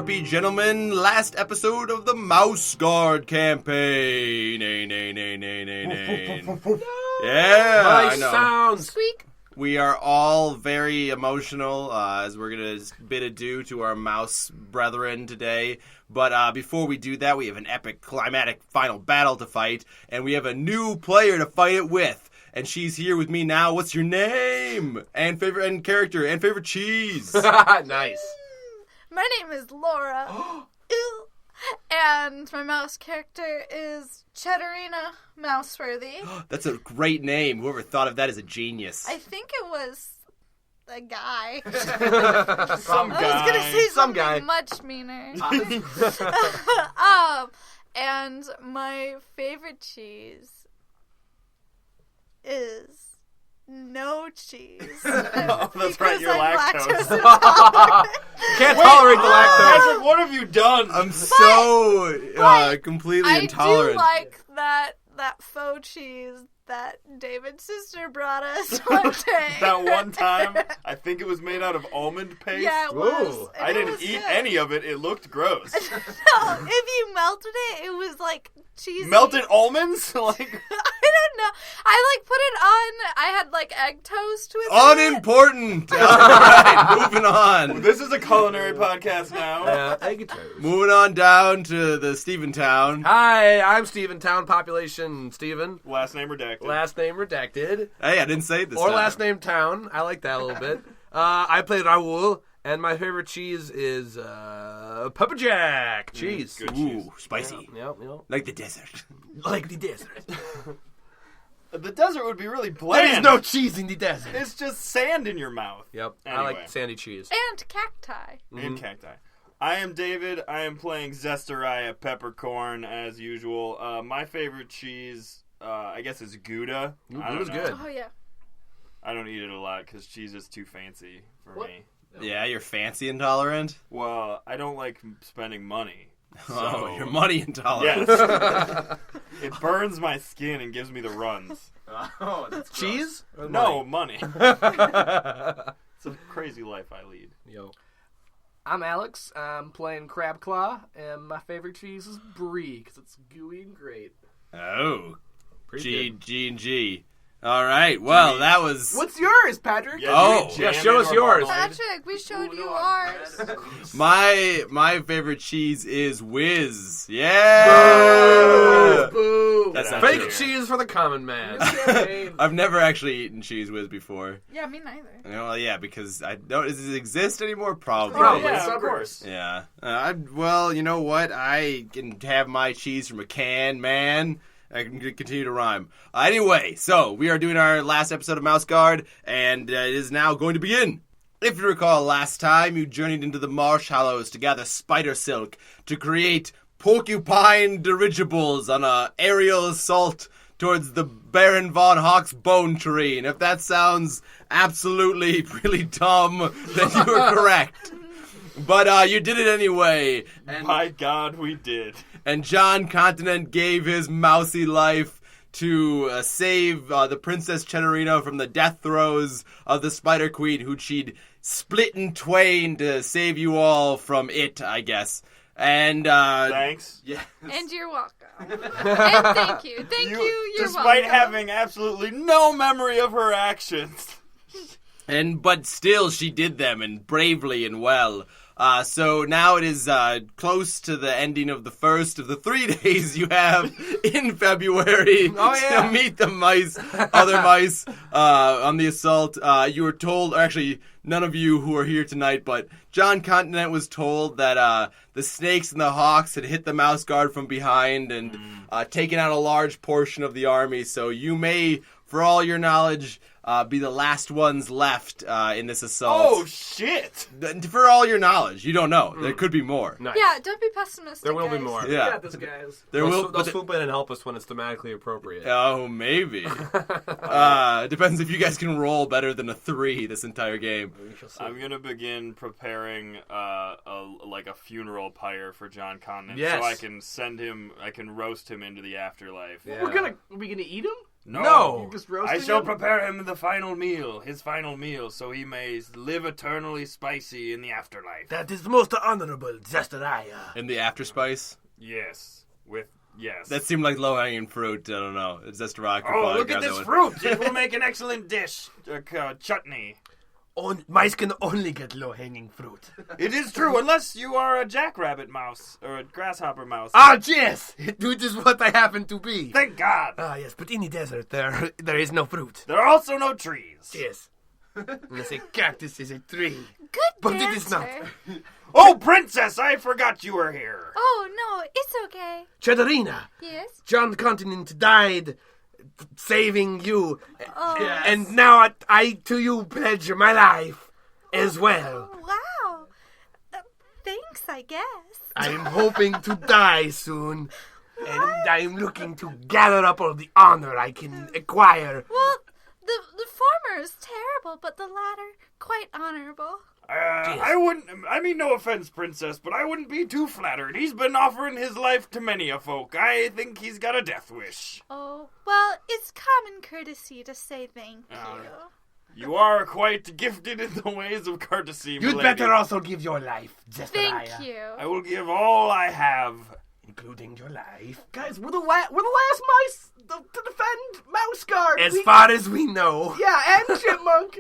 happy gentlemen, last episode of the MouseGuard campaign. Yeah, nice I know. Sounds. Squeak. We are all very emotional as we're going to bid adieu to our mouse brethren today. But before we do that, we have an epic climatic final battle to fight, and we have a new player to fight it with. And she's here with me now. What's your name? And favorite character and favorite cheese? Nice. My name is Laura. Ew. And my mouse character is Cheddarina Mouseworthy. That's a great name. Whoever thought of that is a genius. I think it was a guy. Some I was gonna say Some something guy. much meaner. And my favorite cheese is no cheese. Oh, that's right, you're I'm lactose. intolerant. Can't tolerate the lactose. Patrick, what have you done? I'm so completely I intolerant. do like that faux cheese that David's sister brought us one day. That one time, I think it was made out of almond paste. Yeah, it was. Ooh. And I it didn't was eat good. any of it. It looked gross. No, if you melted it, it was like cheesy. Melted almonds? Like, I don't know. I put it on. I had egg toast with it. Unimportant. All right, moving on. this is a culinary podcast now. Egg toast. Moving on down to the Steventown. Hi, I'm Steven Town Population Steven. Last name redacted. Last name redacted. Hey, I didn't say it this Or time. last name Town. I like that a little bit. I played Raul, and my favorite cheese is Pepper Jack cheese. good cheese. Ooh, spicy. Yep. Like the desert. Like the desert. The desert would be really bland. There is no cheese in the desert. It's just sand in your mouth. Yep. I Anyway. like sandy cheese. And cacti. And cacti. I am David. I am playing Zestariah Peppercorn as usual. My favorite cheese, I guess, is Gouda. I don't Gouda's know. good. Oh yeah. I don't eat it a lot because cheese is too fancy for me. Yeah, you're fancy intolerant? Well, I don't like spending money. So, Oh, you're money intolerant. yes. It burns my skin and gives me the runs. Oh, that's Cheese? Or No, money. It's a crazy life I lead. Yo. I'm Alex. I'm playing CrabClaw, and my favorite cheese is Brie because it's gooey and great. Oh. Pretty G and G. All right. Well, that was... What's yours, Patrick? Yeah, Oh. you eat jam Yeah, show in us or yours. marmalade? Patrick, we showed Ooh, you no, ours. My favorite cheese is Whiz. Yeah. Boo! That's not Fake true. cheese for the common man. Champagne. I've never actually eaten Cheese Whiz before. Yeah, me neither. Well, yeah, because I don't. Does it exist anymore? Probably. Probably. Yeah, of Suburbs. course. Yeah. Well, you know what? I can have my cheese from a can, man. I can continue to rhyme. Anyway, so we are doing our last episode of MouseGuard, and it is now going to begin. If you recall, last time you journeyed into the marsh hollows to gather spider silk to create porcupine dirigibles on a aerial assault towards the Baron von Hawk's bone tree. And if that sounds absolutely really dumb, then you are correct. But you did it anyway. And My God, we did. and John Continent gave his mousy life to save the Princess Cheddarina from the death throes of the Spider Queen, who she'd split in twain to save you all from it, I guess. And, Thanks. yeah. And you're welcome. And thank you. Thank you. You're Despite welcome. having absolutely no memory of her actions. But still, she did them, and bravely and well. So now it is close to the ending of the first of the 3 days you have in February to meet the mice, other mice, on the assault. You were told, or actually, none of you who are here tonight, but John Continent was told that the snakes and the hawks had hit the mouse guard from behind and taken out a large portion of the army. So you may, for all your knowledge, be the last ones left in this assault. Oh, shit. For all your knowledge, you don't know. There could be more. Nice. Yeah, don't be pessimistic. There will be guys. more. We Yeah. got this, guys. There They'll, will. they'll But swoop in and help us when it's thematically appropriate. oh, maybe. Depends if you guys can roll better than a 3 this entire game. We shall see. I'm going to begin preparing a funeral pyre for John Continent. Yes. So I can send him, I can roast him into the afterlife. Yeah. Are we gonna eat him? No. You're just roasting I shall him? prepare him the final meal, his final meal, so he may live eternally spicy in the afterlife. That is most honorable, Zestariah. In the afterspice? Yes. Yes. That seemed like low-hanging fruit. I don't know. It's just a rock. Oh, look at this fruit! It will make an excellent dish. Chutney. Mice can only get low-hanging fruit. It is true, unless you are a jackrabbit mouse or a grasshopper mouse. Ah, yes! It is what I happen to be. Thank God! Ah, yes, but in the desert, there is no fruit. There are also no trees. Yes. Unless a cactus is a tree. Good But dancer. it is not. Oh, princess, I forgot you were here. Oh, no, it's okay. Cheddarina, Yes? John Continent died saving you. Oh, And now I to you pledge my life as well. wow. Thanks, I guess. I'm hoping to die soon. And I'm looking to gather up all the honor I can acquire. Well, the former is terrible, but the latter quite honorable. I mean, no offense, princess, but I wouldn't be too flattered. He's been offering his life to many a folk. I think he's got a death wish. Oh, well, it's common courtesy to say thank you. You are quite gifted in the ways of courtesy, You'd milady. better also give your life, Zestariah. Thank you. I will give all I have. Including your life. Guys, we're the last mice to defend MouseGuard. As far as we know. Yeah, and Chipmunk.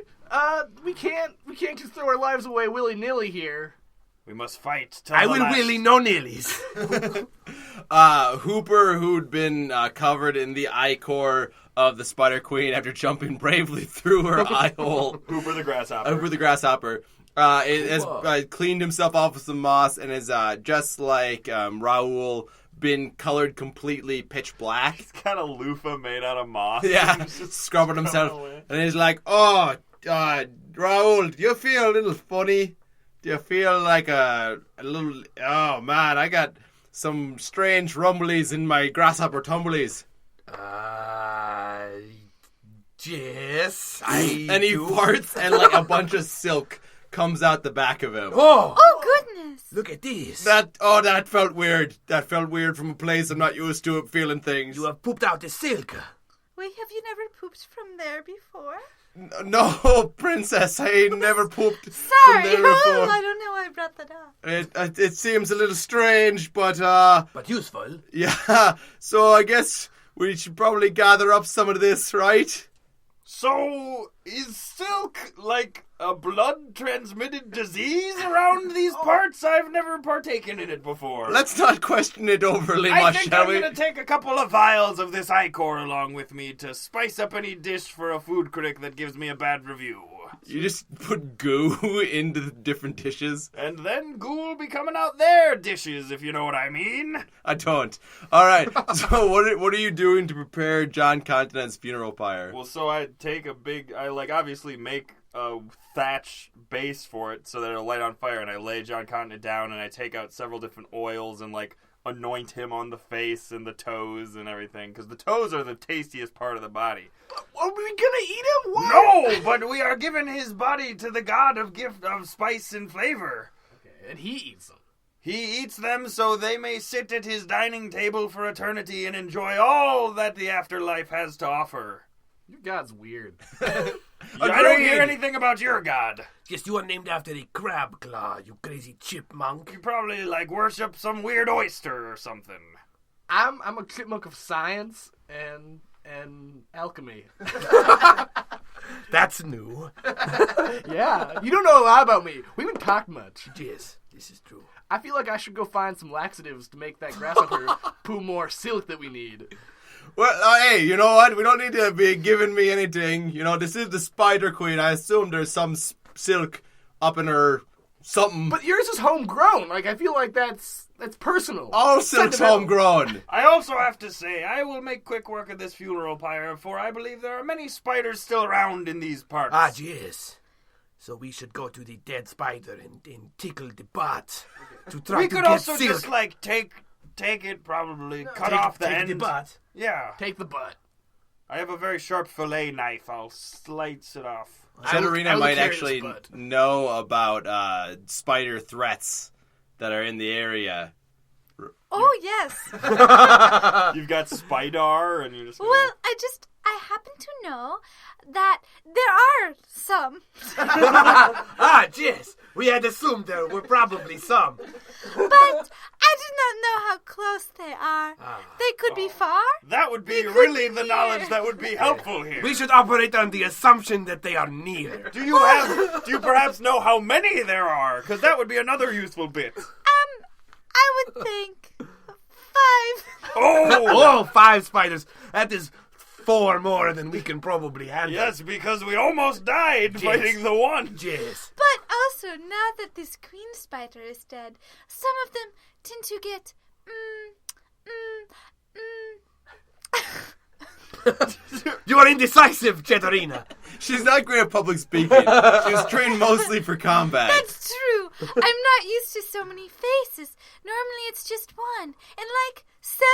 We can't just throw our lives away willy-nilly here. We must fight till I the will last. willy no nillies. Hooper, who'd been covered in the eye core of the Spider Queen after jumping bravely through her eye hole. Hooper the grasshopper. Hooper the grasshopper. Has cleaned himself off with some moss and is just like Raul, been colored completely pitch black. He's got a loofah made out of moss. Yeah, He's just scrubbing himself. away. And he's like, oh, Raul, do you feel a little funny? Do you feel like a little... Oh, man, I got some strange rumblies in my grasshopper tumblies. Yes, And he farts and like a bunch of silk comes out the back of him. Oh, Oh, goodness. look at this. That felt weird. That felt weird from a place I'm not used to feeling things. You have pooped out the silk. Wait, have you never pooped from there before? No, princess, I ain't never pooped from Sorry, there before. I don't know why I brought that up. It seems a little strange, but But useful. yeah. So I guess we should probably gather up some of this, right? So, is silk like a blood-transmitted disease around these parts? I've never partaken in it before. Let's not question it overly I much, think shall I'm we? going to take a couple of vials of this ichor along with me to spice up any dish for a food critic that gives me a bad review. You just put goo into the different dishes? And then goo will be coming out their dishes, if you know what I mean. I don't. All right. So what are you doing to prepare John Continent's funeral pyre? Well, so I take obviously make a thatch base for it so that it'll light on fire, and I lay John Continent down, and I take out several different oils and anoint him on the face and the toes and everything, because the toes are the tastiest part of the body. Are we gonna eat him? What? No, but we are giving his body to the god of gift of spice and flavor. Okay, and he eats them. He eats them so they may sit at his dining table for eternity and enjoy all that the afterlife has to offer. Your god's weird. I don't hear anything about your god. Yes, you are named after a CrabClaw, you crazy chipmunk. You probably worship some weird oyster or something. I'm a chipmunk of science and alchemy. That's new. Yeah, you don't know a lot about me. We haven't talked much. Yes, this is true. I feel like I should go find some laxatives to make that grasshopper poo more silk that we need. Well, hey, you know what? We don't need to be giving me anything. You know, this is the Spider Queen. I assume there's some silk up in her something. But yours is homegrown. I feel like that's personal. All silk's Sentimental. homegrown. I also have to say, I will make quick work of this funeral pyre, for I believe there are many spiders still around in these parts. Ah, yes. So we should go to the dead spider and tickle the butt to try We to could get also silk. just take it, probably cut off the take end. the butt. Yeah, Take the butt. I have a very sharp fillet knife. I'll slice it off. Cheddarina will might carry actually his butt. know about spider threats that are in the area. Oh, yes. You've got Spidar, and you're just gonna... Well, I happen to know that there are some. Yes. We had assumed there were probably some. But I do not know how close they are. They could be far. That would be They could really be the near. knowledge that would be helpful here. We should operate on the assumption that they are near. Do you perhaps know how many there are? Because that would be another useful bit. I would think 5. Oh, 5 spiders. That is 4 more than we can probably handle. Yes, because we almost died fighting the one. Yes. But also, now that this queen spider is dead, some of them tend to get You are indecisive, Cheddarina. She's not great at public speaking. She was trained mostly for combat. That's true. I'm not used to so many faces. Normally it's just one. And like 7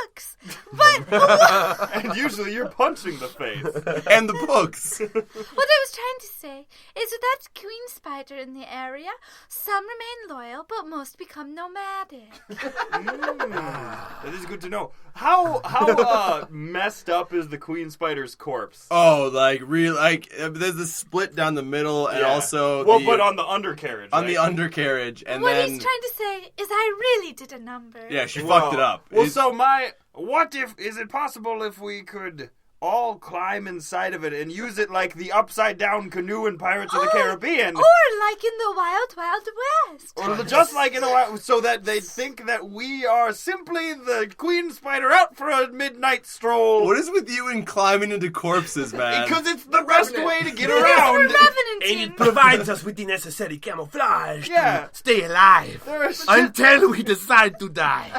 books. But And usually you're punching the face. And the books. what I was trying to say is with that queen spider in the area, some remain loyal, but most become nomadic. That is good to know. How messed up is the queen spider's corpse? Oh, like real, like there's a split down the middle, and also but on the undercarriage. on right? the undercarriage, and What then he's trying to say is I really did a number. yeah, she Well, fucked it up. Well, It's- is it possible if we could all climb inside of it and use it like the upside down canoe in Pirates of the Caribbean? Or like in the Wild Wild West. Or just like in the wild, so that they think that we are simply the queen spider out for a midnight stroll. what is with you and climbing into corpses, man? Because it's the best way to get We're around. revenanting. provides us with the necessary camouflage Yeah. to stay alive There is- until we decide to die.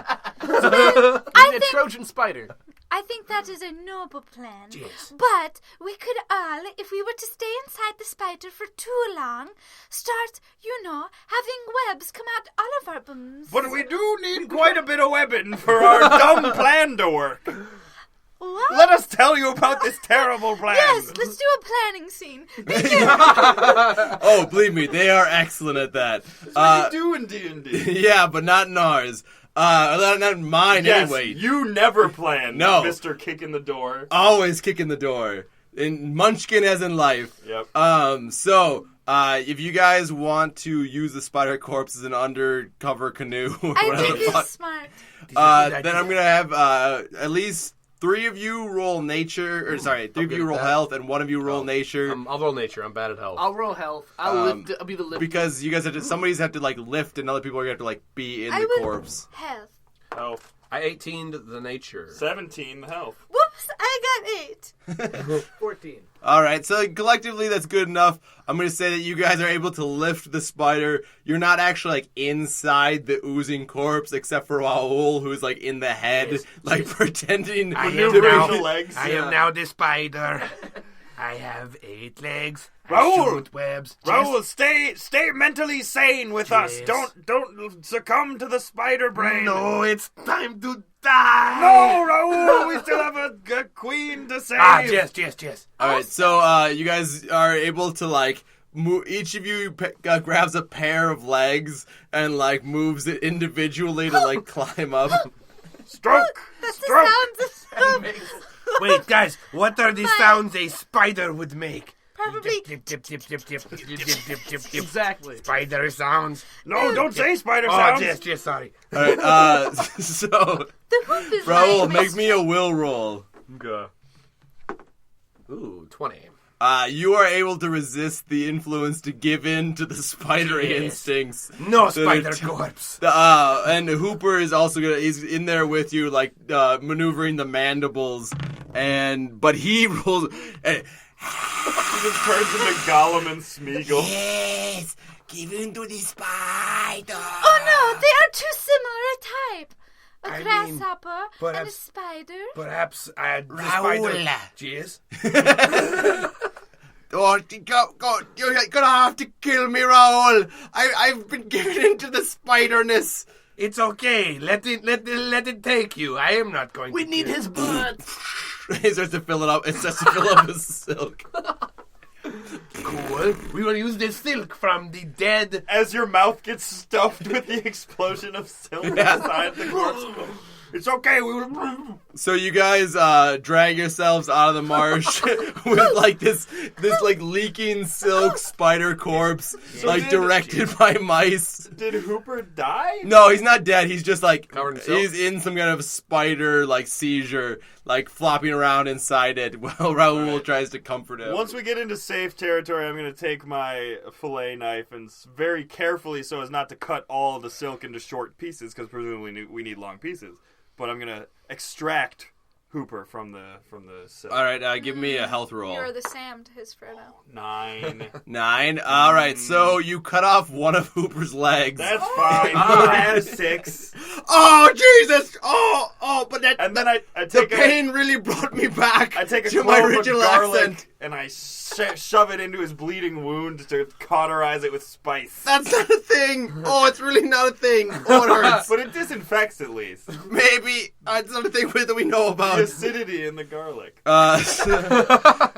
A Trojan spider. I think that is a noble plan. Yes. But we could all, if we were to stay inside the spider for too long, start, having webs come out all of our bums. But we do need quite a bit of webbing for our dumb plan to work. What? Let us tell you about this terrible plan. Yes, let's do a planning scene. Begin. Oh, believe me, they are excellent at that. What do you do in D&D? Yeah, but not in ours. Not in mine Yes, anyway. you never plan, No. Mr. Kick in the Door. Always kicking the door. In Munchkin as in life. Yep. So, if you guys want to use the spider corpse as an undercover canoe, or I whatever think the fuck, it's smart. then I'm gonna have at least 3 of you roll nature, or sorry, 3 of good you at roll that. health, and 1 of you roll nature. I'll roll nature. I'm bad at health. I'll roll health. I'll be the lift. Because you guys have to, somebody's have to like lift, and other people are gonna have to like be in I the would corpse. health. Health. I 18'd the nature. 17, the health. Whoops, I got 8. 14. All right, so collectively that's good enough. I'm going to say that you guys are able to lift the spider. You're not actually like inside the oozing corpse, except for Raul, who's like in the head, like pretending to Maneuvering the be. legs. I am now the spider. I have 8 legs. Raoul! I shoot webs. Raul, stay mentally sane with us. Yes. Don't succumb to the spider brain. No, it's time to die. No, Raul, we still have a queen to save. Yes. All right, so you guys are able to like. Each of you grabs a pair of legs and like moves it individually to like climb up. Stroke. That's Stroke. the sounds of Wait, guys, what are the sounds a spider would make? probably. Tip, tip, tip, tip, tip, tip, tip, tip, tip, tip. Exactly. Spider sounds. No, don't say spider Oh, sounds. yes, sorry. All right, so The hoop is Raul, my make me a will roll. Okay. Ooh, 20. You are able to resist the influence to give in to the spidery Yes. instincts. No So spider they're- corpse. And Hooper is also he's in there with you, like maneuvering the mandibles, but he rolls. He just turns into Gollum and Smeagol. Yes, give in to the spider. Oh no, they are too similar a type. A I mean, grasshopper and a perhaps- spider. Perhaps the Raoul. spider. Cheers. Oh, you're gonna have to kill me, Raul. I've been given into the spiderness. It's okay. Let it take you. I am not going. We to need kill his you. blood. He starts to fill it up. It starts to fill up with silk. Cool. Raoul. We will use the silk from the dead. As your mouth gets stuffed with the explosion of silk inside the corpse. It's okay. We will. So you guys drag yourselves out of the marsh with like this like leaking silk spider corpse, directed by mice. Did Hooper die? No, he's not dead. He's just like Covered in silk? he's in some kind of spider like seizure, like flopping around inside it while Raul tries to comfort him. Once we get into safe territory, I'm going to take my fillet knife and very carefully, so as not to cut all the silk into short pieces, because presumably we need long pieces. But I'm going to extract Hooper from the silk. All right, give me a health roll. You're the Sam to his Frodo. 9. 9. All right, so you cut off one of Hooper's legs. That's fine. I had a 6. Oh Jesus! Oh! But that And then I the take pain really brought me back I take a to my clove of original garlic accent. and I shove it into his bleeding wound to cauterize it with spice. That's not a thing. Oh, it's really not a thing. Oh, it hurts. But it disinfects at least. Maybe it's not a thing that we know The about. acidity in the garlic.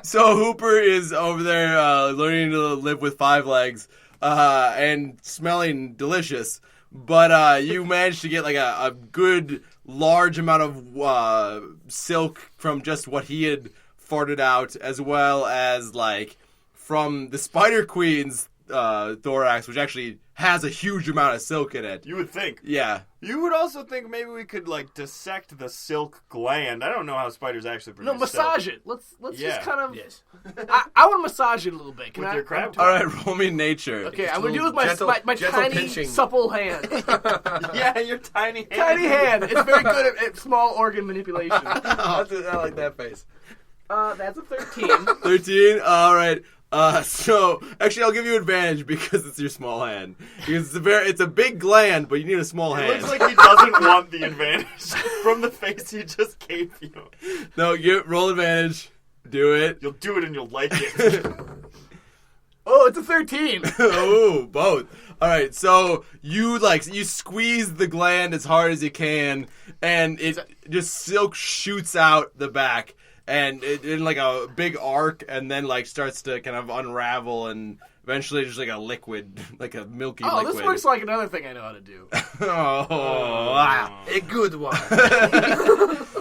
So Hooper is over there learning to live with 5 legs and smelling delicious. But you managed to get like a good large amount of silk from just what he had farted out, as well as like from the Spider Queen's thorax, which actually has a huge amount of silk in it. You would think. Yeah. You would also think maybe we could like dissect the silk gland. I don't know how spiders actually produce No, massage silk. it. Let's Yeah. just kind of. Yes. I want to massage it a little bit. Can With I? your crab All right, roll me nature. Okay, I'm gonna do it with my Gentle- my gentle tiny pinching. supple hand. Yeah, your tiny hand. Tiny hand. It's very good at small organ manipulation. I like that face. That's a 13. 13? All right. So actually, I'll give you advantage because it's your small hand. Because it's a big gland, but you need a small It hand. looks like he doesn't want the advantage from the face he just gave you. No, roll advantage. Do it. You'll do it and you'll like it. Oh, it's a 13. Oh, both. All right, so you squeeze the gland as hard as you can, and it just silk shoots out the back, and it in like a big arc, and then like starts to kind of unravel, and eventually just like a liquid, like a milky Oh, liquid. this looks like another thing I know how to do. A good one.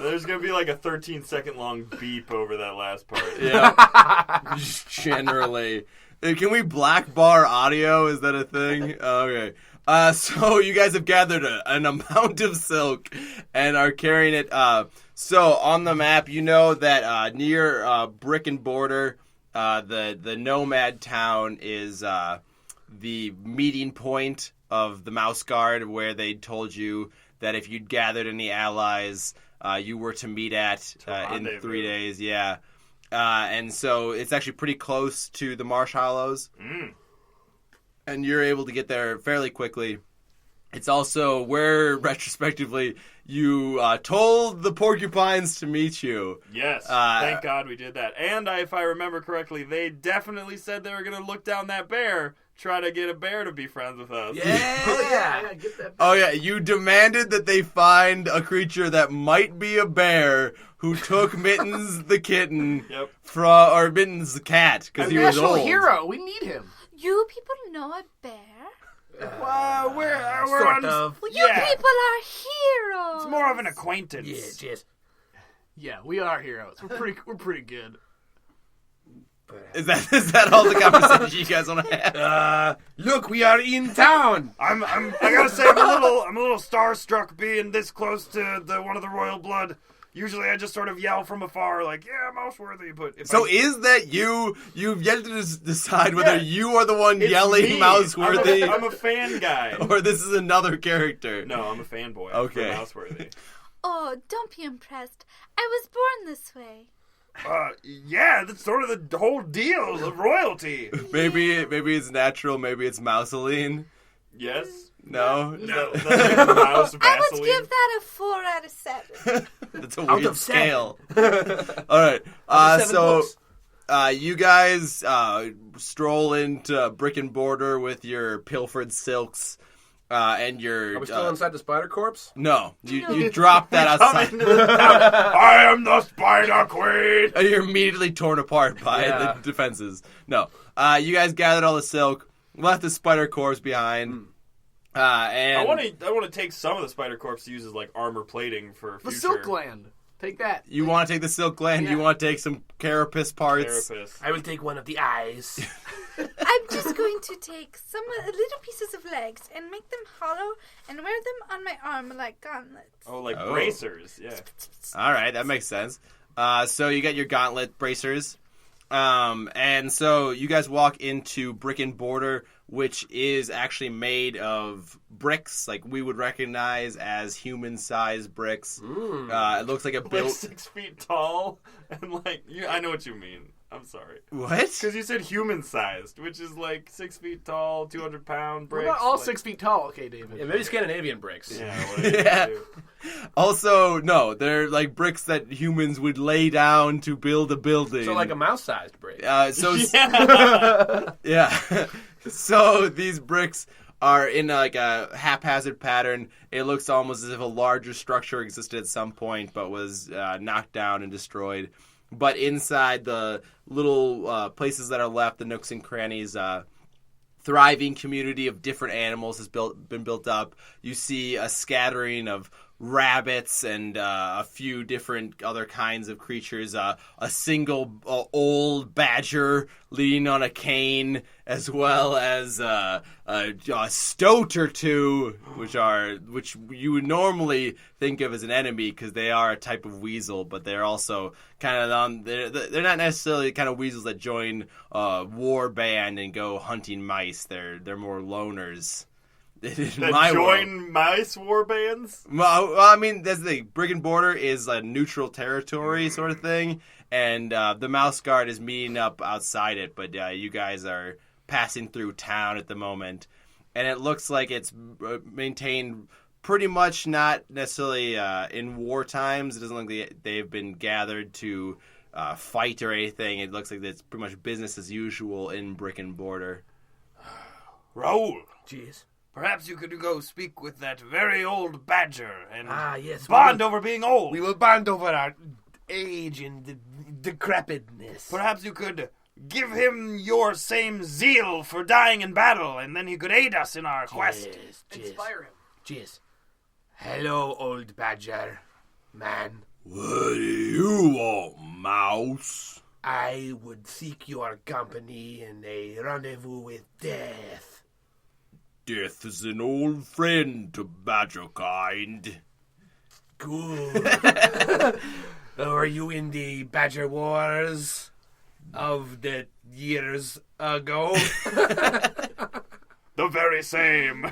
There's going to be like a 13-second long beep over that last part. Yeah. Just generally. Can we black bar audio? Is that a thing? Okay. So you guys have gathered an amount of silk and are carrying it. So on the map, you know that near Brick and Border, the nomad town is the meeting point of the MouseGuard, where they told you that if you'd gathered any allies, you were to meet at in 3 days. Yeah. And so it's actually pretty close to the Marsh Hollows. And you're able to get there fairly quickly. It's also where, retrospectively, you told the porcupines to meet you. Yes, thank God we did that. And if I remember correctly, they definitely said they were going to look down that bear, try to get a bear to be friends with us. Yeah. Get that. Oh, yeah, you demanded that they find a creature that might be a bear who took Mittens the kitten Yep. or Mittens the cat, because he was National old. hero. We need him. You people know a bear? We're Sort on... of. Well, you Yeah. people are heroes. It's more of an acquaintance. Yes. Yeah, we are heroes. We're pretty good. Is that all the conversation you guys want to have? Look, we are in town. I gotta say, I'm a little starstruck being this close to one of the royal blood. Usually I just sort of yell from afar, like, yeah, Mouseworthy, but if So I... is that you? You've yet to decide whether Yeah. you are the one It's yelling me. Mouseworthy, I'm a fan guy. or this is another character. No, I'm a fanboy. Okay. For Mouseworthy. Oh, don't be impressed. I was born this way. Yeah, that's sort of the whole deal of royalty. Maybe it's natural. Maybe it's mouseline. Yes? No, No. That's like mouse I would Vaseline. give that a 4 out of 7. that's a Out weird of 7. scale. All right. Out of 7 So books. you guys stroll into Brick and Border with your pilfered silks, And you're... Are we still inside the spider corpse? No, you drop that outside. I am the Spider Queen. And you're immediately torn apart by the defenses. No. You guys gathered all the silk, left the spider corpse behind. And I want to take some of the spider corpse to use as like armor plating for The future. silk gland. Take that. You want to take the silk gland? Yeah. You want to take some carapace parts? Carapace. I will take one of the eyes. I'm just going to take some little pieces of legs and make them hollow and wear them on my arm like gauntlets. Oh, like bracers. Yeah. All right, that makes sense. So you got your gauntlet bracers. And so you guys walk into Brick and Border, which is actually made of bricks, like we would recognize as human-sized bricks. It looks like a Like built... 6 feet tall, and like I know what you mean. I'm sorry. What? Because you said human-sized, which is like 6 feet tall, 200-pound bricks. We're not all like, 6 feet tall, okay, David? Yeah, maybe Scandinavian bricks. Yeah. Whatever Yeah. you do. Also, no, they're like bricks that humans would lay down to build a building. So like a mouse-sized brick. Yeah. Yeah. So these bricks are in like a haphazard pattern. It looks almost as if a larger structure existed at some point, but was knocked down and destroyed. But inside the little places that are left, the nooks and crannies, thriving community of different animals has been built up. You see a scattering of rabbits and a few different other kinds of creatures. A single old badger leaning on a cane, as well as a stoat or two, which you would normally think of as an enemy because they are a type of weasel, but they're also kind of they're not necessarily the kind of weasels that join a war band and go hunting mice. They're more loners. That join mice war bands? Well, I mean, that's the thing. Brick and Border is a neutral territory sort of thing, and the MouseGuard is meeting up outside it, but you guys are passing through town at the moment, and it looks like it's maintained pretty much not necessarily in war times. It doesn't look like they've been gathered to fight or anything. It looks like it's pretty much business as usual in Brick and Border. Raul, Jeez. perhaps you could go speak with that very old badger and Yes. bond over being old. We will bond over our age and decrepitness. Perhaps you could give him your same zeal for dying in battle, and then he could aid us in our quest. Inspire him. Jeez. Hello, old badger man. What do you want, mouse? I would seek your company in a rendezvous with death. Death is an old friend to badger kind. Good. Were you in the Badger Wars of the years ago? The very same.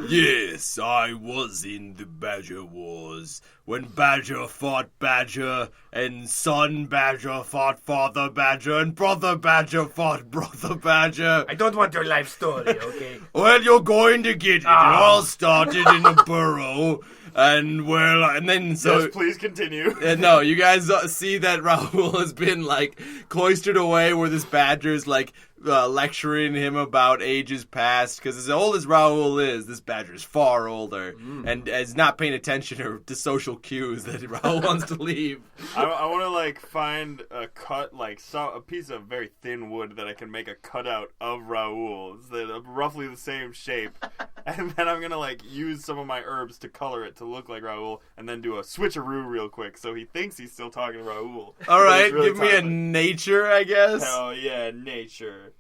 Yes, I was in the Badger Wars, when Badger fought Badger, and son Badger fought father Badger, and brother Badger fought brother Badger. I don't want your life story, okay? Well, you're going to get it. It all started in a burrow, and then so... Yes, please continue. No, you guys see that Raul has been, like, cloistered away where this badger's, like, lecturing him about ages past, because as old as Raul is, this badger's far older, and is not paying attention to social cues that Raul wants to leave. I want to like find a cut, like a piece of very thin wood that I can make a cutout of Raul, that are roughly the same shape, and then I'm gonna like use some of my herbs to color it to look like Raul, and then do a switcheroo real quick, so he thinks he's still talking to Raul. All right, really give me a nature, I guess. Hell yeah, nature.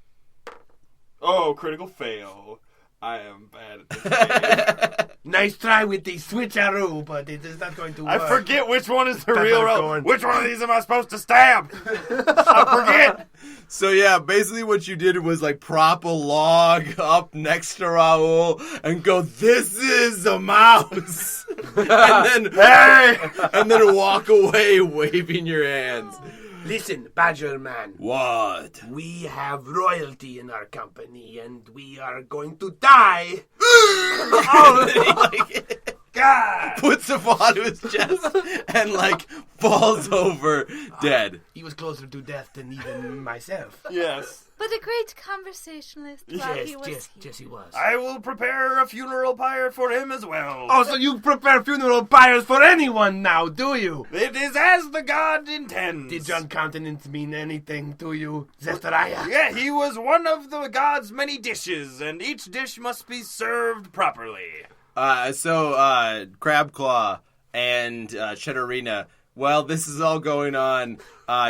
Oh, critical fail. I am bad at this game. Nice try with the switcheroo, but it is not going to work. I forget which one is the That's real not Raul. going. Which one of these am I supposed to stab? I forget. So yeah, basically what you did was like prop a log up next to Raul and go, "This is a mouse," and then walk away waving your hands. Listen, Badger Man. What? We have royalty in our company, and we are going to die. God! Puts a paw to his chest and like falls over dead. He was closer to death than even myself. Yes. but a great conversationalist while he was Yes, he was. I will prepare a funeral pyre for him as well. Oh, so you prepare funeral pyres for anyone now, do you? It is as the god intends. Did John Countenance mean anything to you, Zechariah? Yeah, he was one of the god's many dishes, and each dish must be served properly. So CrabClaw and Cheddarina, while this is all going on,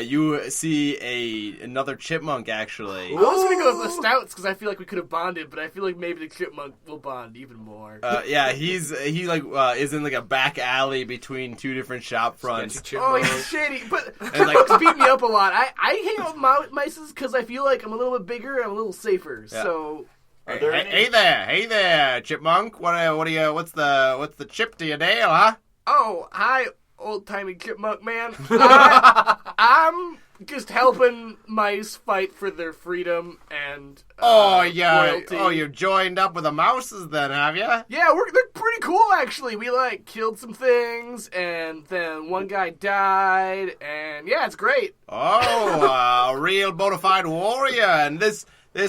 you see another chipmunk, actually. I was gonna go with the stouts because I feel like we could have bonded, but I feel like maybe the chipmunk will bond even more. Yeah, he is in like a back alley between two different shop fronts. Oh, he's shady, but like- chipmunks beat me up a lot. I hang out with mices because I feel like I'm a little bit bigger and I'm a little safer. Yeah. So Are there any- Hey there, chipmunk. What's the chip to your nail, huh? oh, hi, old-timey chipmunk man. I'm just helping mice fight for their freedom and royalty. you've joined up with the mouses then, have you? Yeah, they're pretty cool actually. We killed some things, and then one guy died, and yeah, it's great. Oh, a real bona fide warrior, and this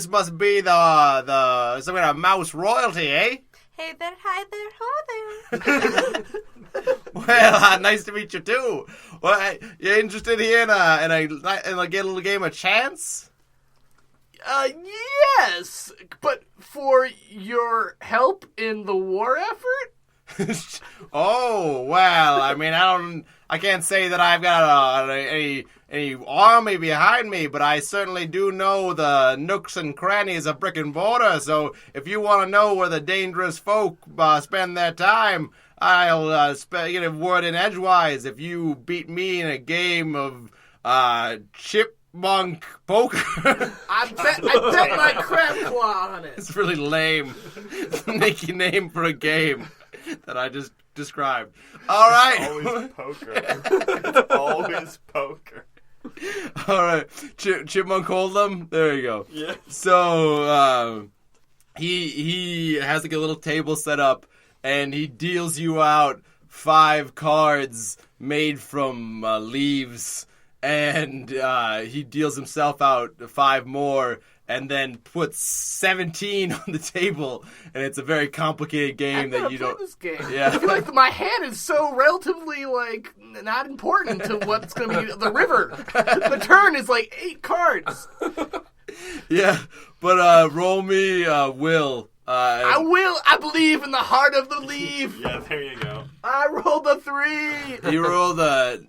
must be the some kind of mouse royalty, eh? Hey there, hi there, ho there. Well, nice to meet you too. Well, you interested here in a little game of chance? Yes, but for your help in the war effort? Oh, well, I mean, I can't say that I've got any army behind me, but I certainly do know the nooks and crannies of brick and mortar, so if you want to know where the dangerous folk spend their time, I'll get a word in edgewise if you beat me in a game of chipmunk poker. I bet my CrabClaw on it. It's really lame. It's a sneaky name for a game that I just described. All right. Always poker. It's always poker. All right. Chipmunk Hold'em. There you go. Yeah. So he has like a little table set up, and he deals you out 5 cards made from leaves, and he deals himself out 5 more, and then puts 17 on the table, and it's a very complicated game that you don't. This game. Yeah. I feel like my hand is so relatively not important to what's going to be the river. The turn is 8 cards. Yeah, but roll me Will. I will. I believe in the heart of the leaf. Yeah, there you go. I rolled a 3. He rolled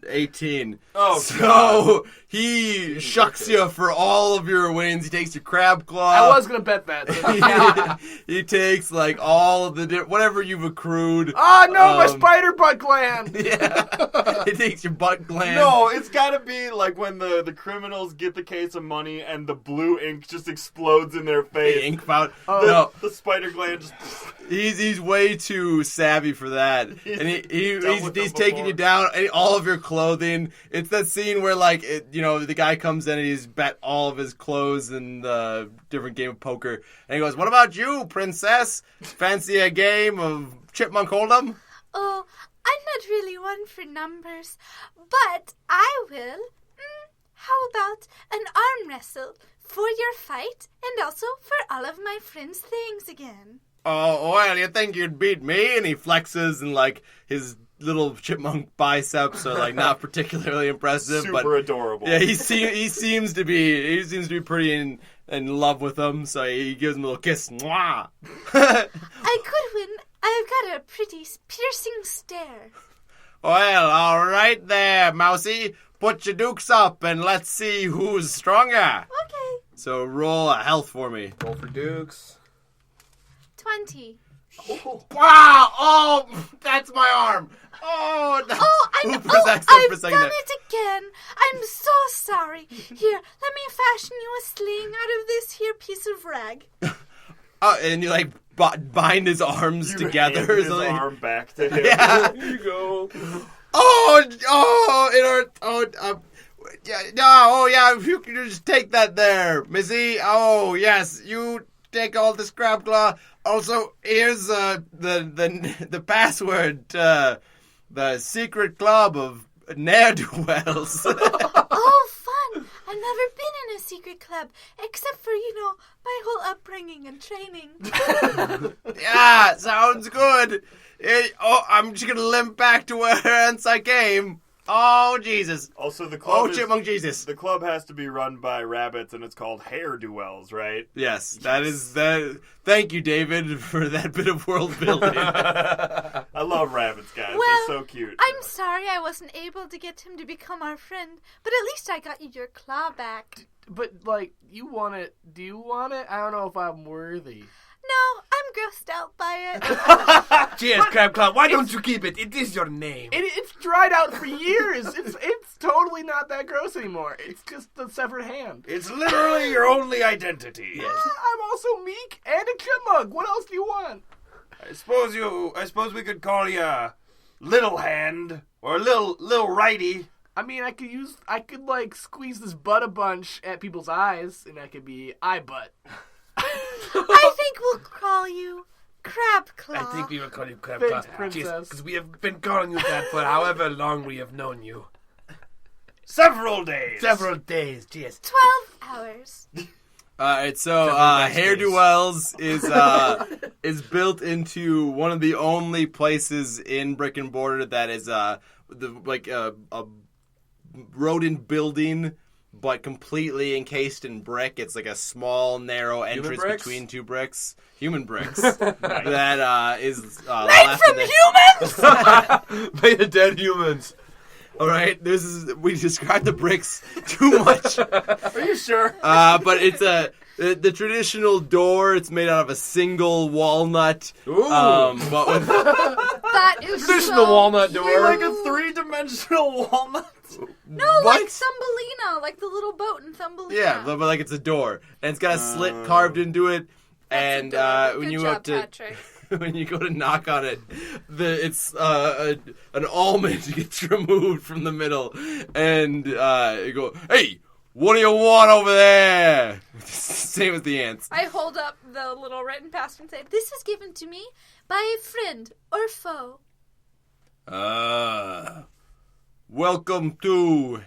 18. Oh, so God. he shucks you for all of your wins. He takes your CrabClaw. I was going to bet that. he takes all of the whatever you've accrued. Oh, no, my spider butt gland. Yeah. He takes your butt gland. No, it's gotta be like when the criminals get the case of money and the blue ink just explodes in their face. The ink spout. The spider gland just... He's way too savvy for that, and he's taking before. you down, all of your clothing. It's that scene where the guy comes in and he's bet all of his clothes in the different game of poker, and he goes, "What about you, princess? Fancy a game of Chipmunk Hold'em?" Oh, I'm not really one for numbers, but I will. How about an arm wrestle for your fight and also for all of my friends' things again? Oh, well, you think you'd beat me? And he flexes, and his little chipmunk biceps are not particularly impressive. Super adorable. Yeah, he seems to be pretty in love with him, so he gives him a little kiss. Mwah! I could win. I've got a pretty piercing stare. Well, all right there, Mousy. Put your dukes up and let's see who's stronger. Okay. So roll a health for me. Roll for dukes. 20. Wow! Oh, that's my arm. Oh, I've for a second done there. it again. I'm so sorry. Here, let me fashion you a sling out of this here piece of rag. And you bind his arms You together. hand his so they- arm back to him. Yeah. Here you go. It hurt. Yeah, you can just take that there, Missy. Oh, yes, you take all this CrabClaw. Also, here's the password to the secret club of ne'er-do-wells. Oh, fun. And never been in a secret club, except for, my whole upbringing and training. Yeah, sounds good. I'm just gonna limp back to whence I came. Oh, Jesus. Also, the club Chipmunk Jesus. The club has to be run by rabbits, and it's called hair duels, right? Yes, that is that. Thank you, David, for that bit of world building. I love rabbits, guys. Well, They're so cute. I'm sorry I wasn't able to get him to become our friend, but at least I got you your claw back. But, you want it. Do you want it? I don't know if I'm worthy. No, I'm grossed out by it. Cheers, CrabClaw. Why don't you keep it? It is your name. It's dried out for years. It's totally not that gross anymore. It's just the severed hand. It's literally your only identity. Yes. I'm also meek and a chipmunk. What else do you want? I suppose we could call you Little Hand or Little Righty. I mean, I could squeeze this butt a bunch at people's eyes, and I could be eye butt. I think we'll call you CrabClaw. I think we will call you Thanks, CrabClaw. princess. Because we have been calling you that for however long we have known you. Several days. Several days, cheers. 12 hours. Alright, so nice Hair days. Duels is built into one of the only places in Brick and Mortar that is a rodent building, but completely encased in brick. It's like a small, narrow entrance bricks? between two bricks. Human bricks. That is Made left from in humans? Made of dead humans. All right, we described the bricks too much. Are you sure? But it's the traditional door. It's made out of a single walnut. Ooh. But with That is Traditional so walnut cute. door. Like a 3-dimensional walnut. No, What? like Thumbelina, like the little boat in Thumbelina. yeah, but like it's a door, and it's got a slit carved into it. And adorable. when Good you job, have to, Patrick. when you go to knock on it, it's an almond gets removed from the middle, and you go, "Hey, what do you want over there?" Same as the ants. I hold up the little written pass and say, "This is given to me by a friend or foe." Welcome to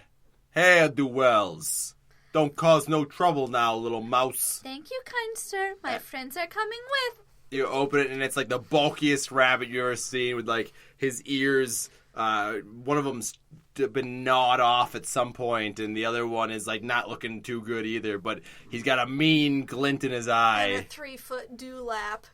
Hair Duels. Don't cause no trouble now, little mouse. Thank you, kind sir. My friends are coming with. You open it, and it's like the bulkiest rabbit you've ever seen, with like his ears. One of them's been gnawed off at some point, and the other one is like not looking too good either. But he's got a mean glint in his And a eye. 3-foot dewlap.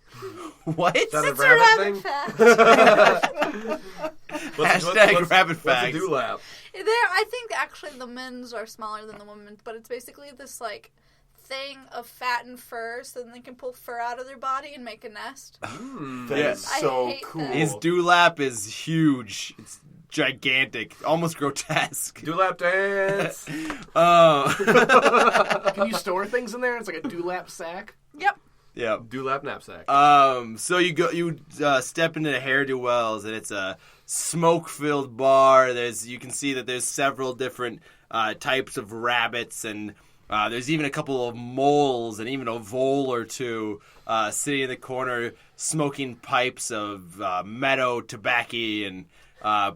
What? that a It's a rabbit rabbit thing? fact. Hashtag rabbit What's facts. a dewlap? I think actually the men's are smaller than the women's, but it's basically this like thing of fat and fur, so then they can pull fur out of their body and make a nest. That's I so hate cool. that. His dewlap is huge. It's gigantic, almost grotesque. Dewlap dance. Can you store things in there? It's like a dewlap sack. Yep. Yeah. Dewlap knapsack. So you step into the Hair Duels, and it's a smoke-filled bar. You can see that there's several different types of rabbits, and there's even a couple of moles and even a vole or two sitting in the corner smoking pipes of meadow tobacco and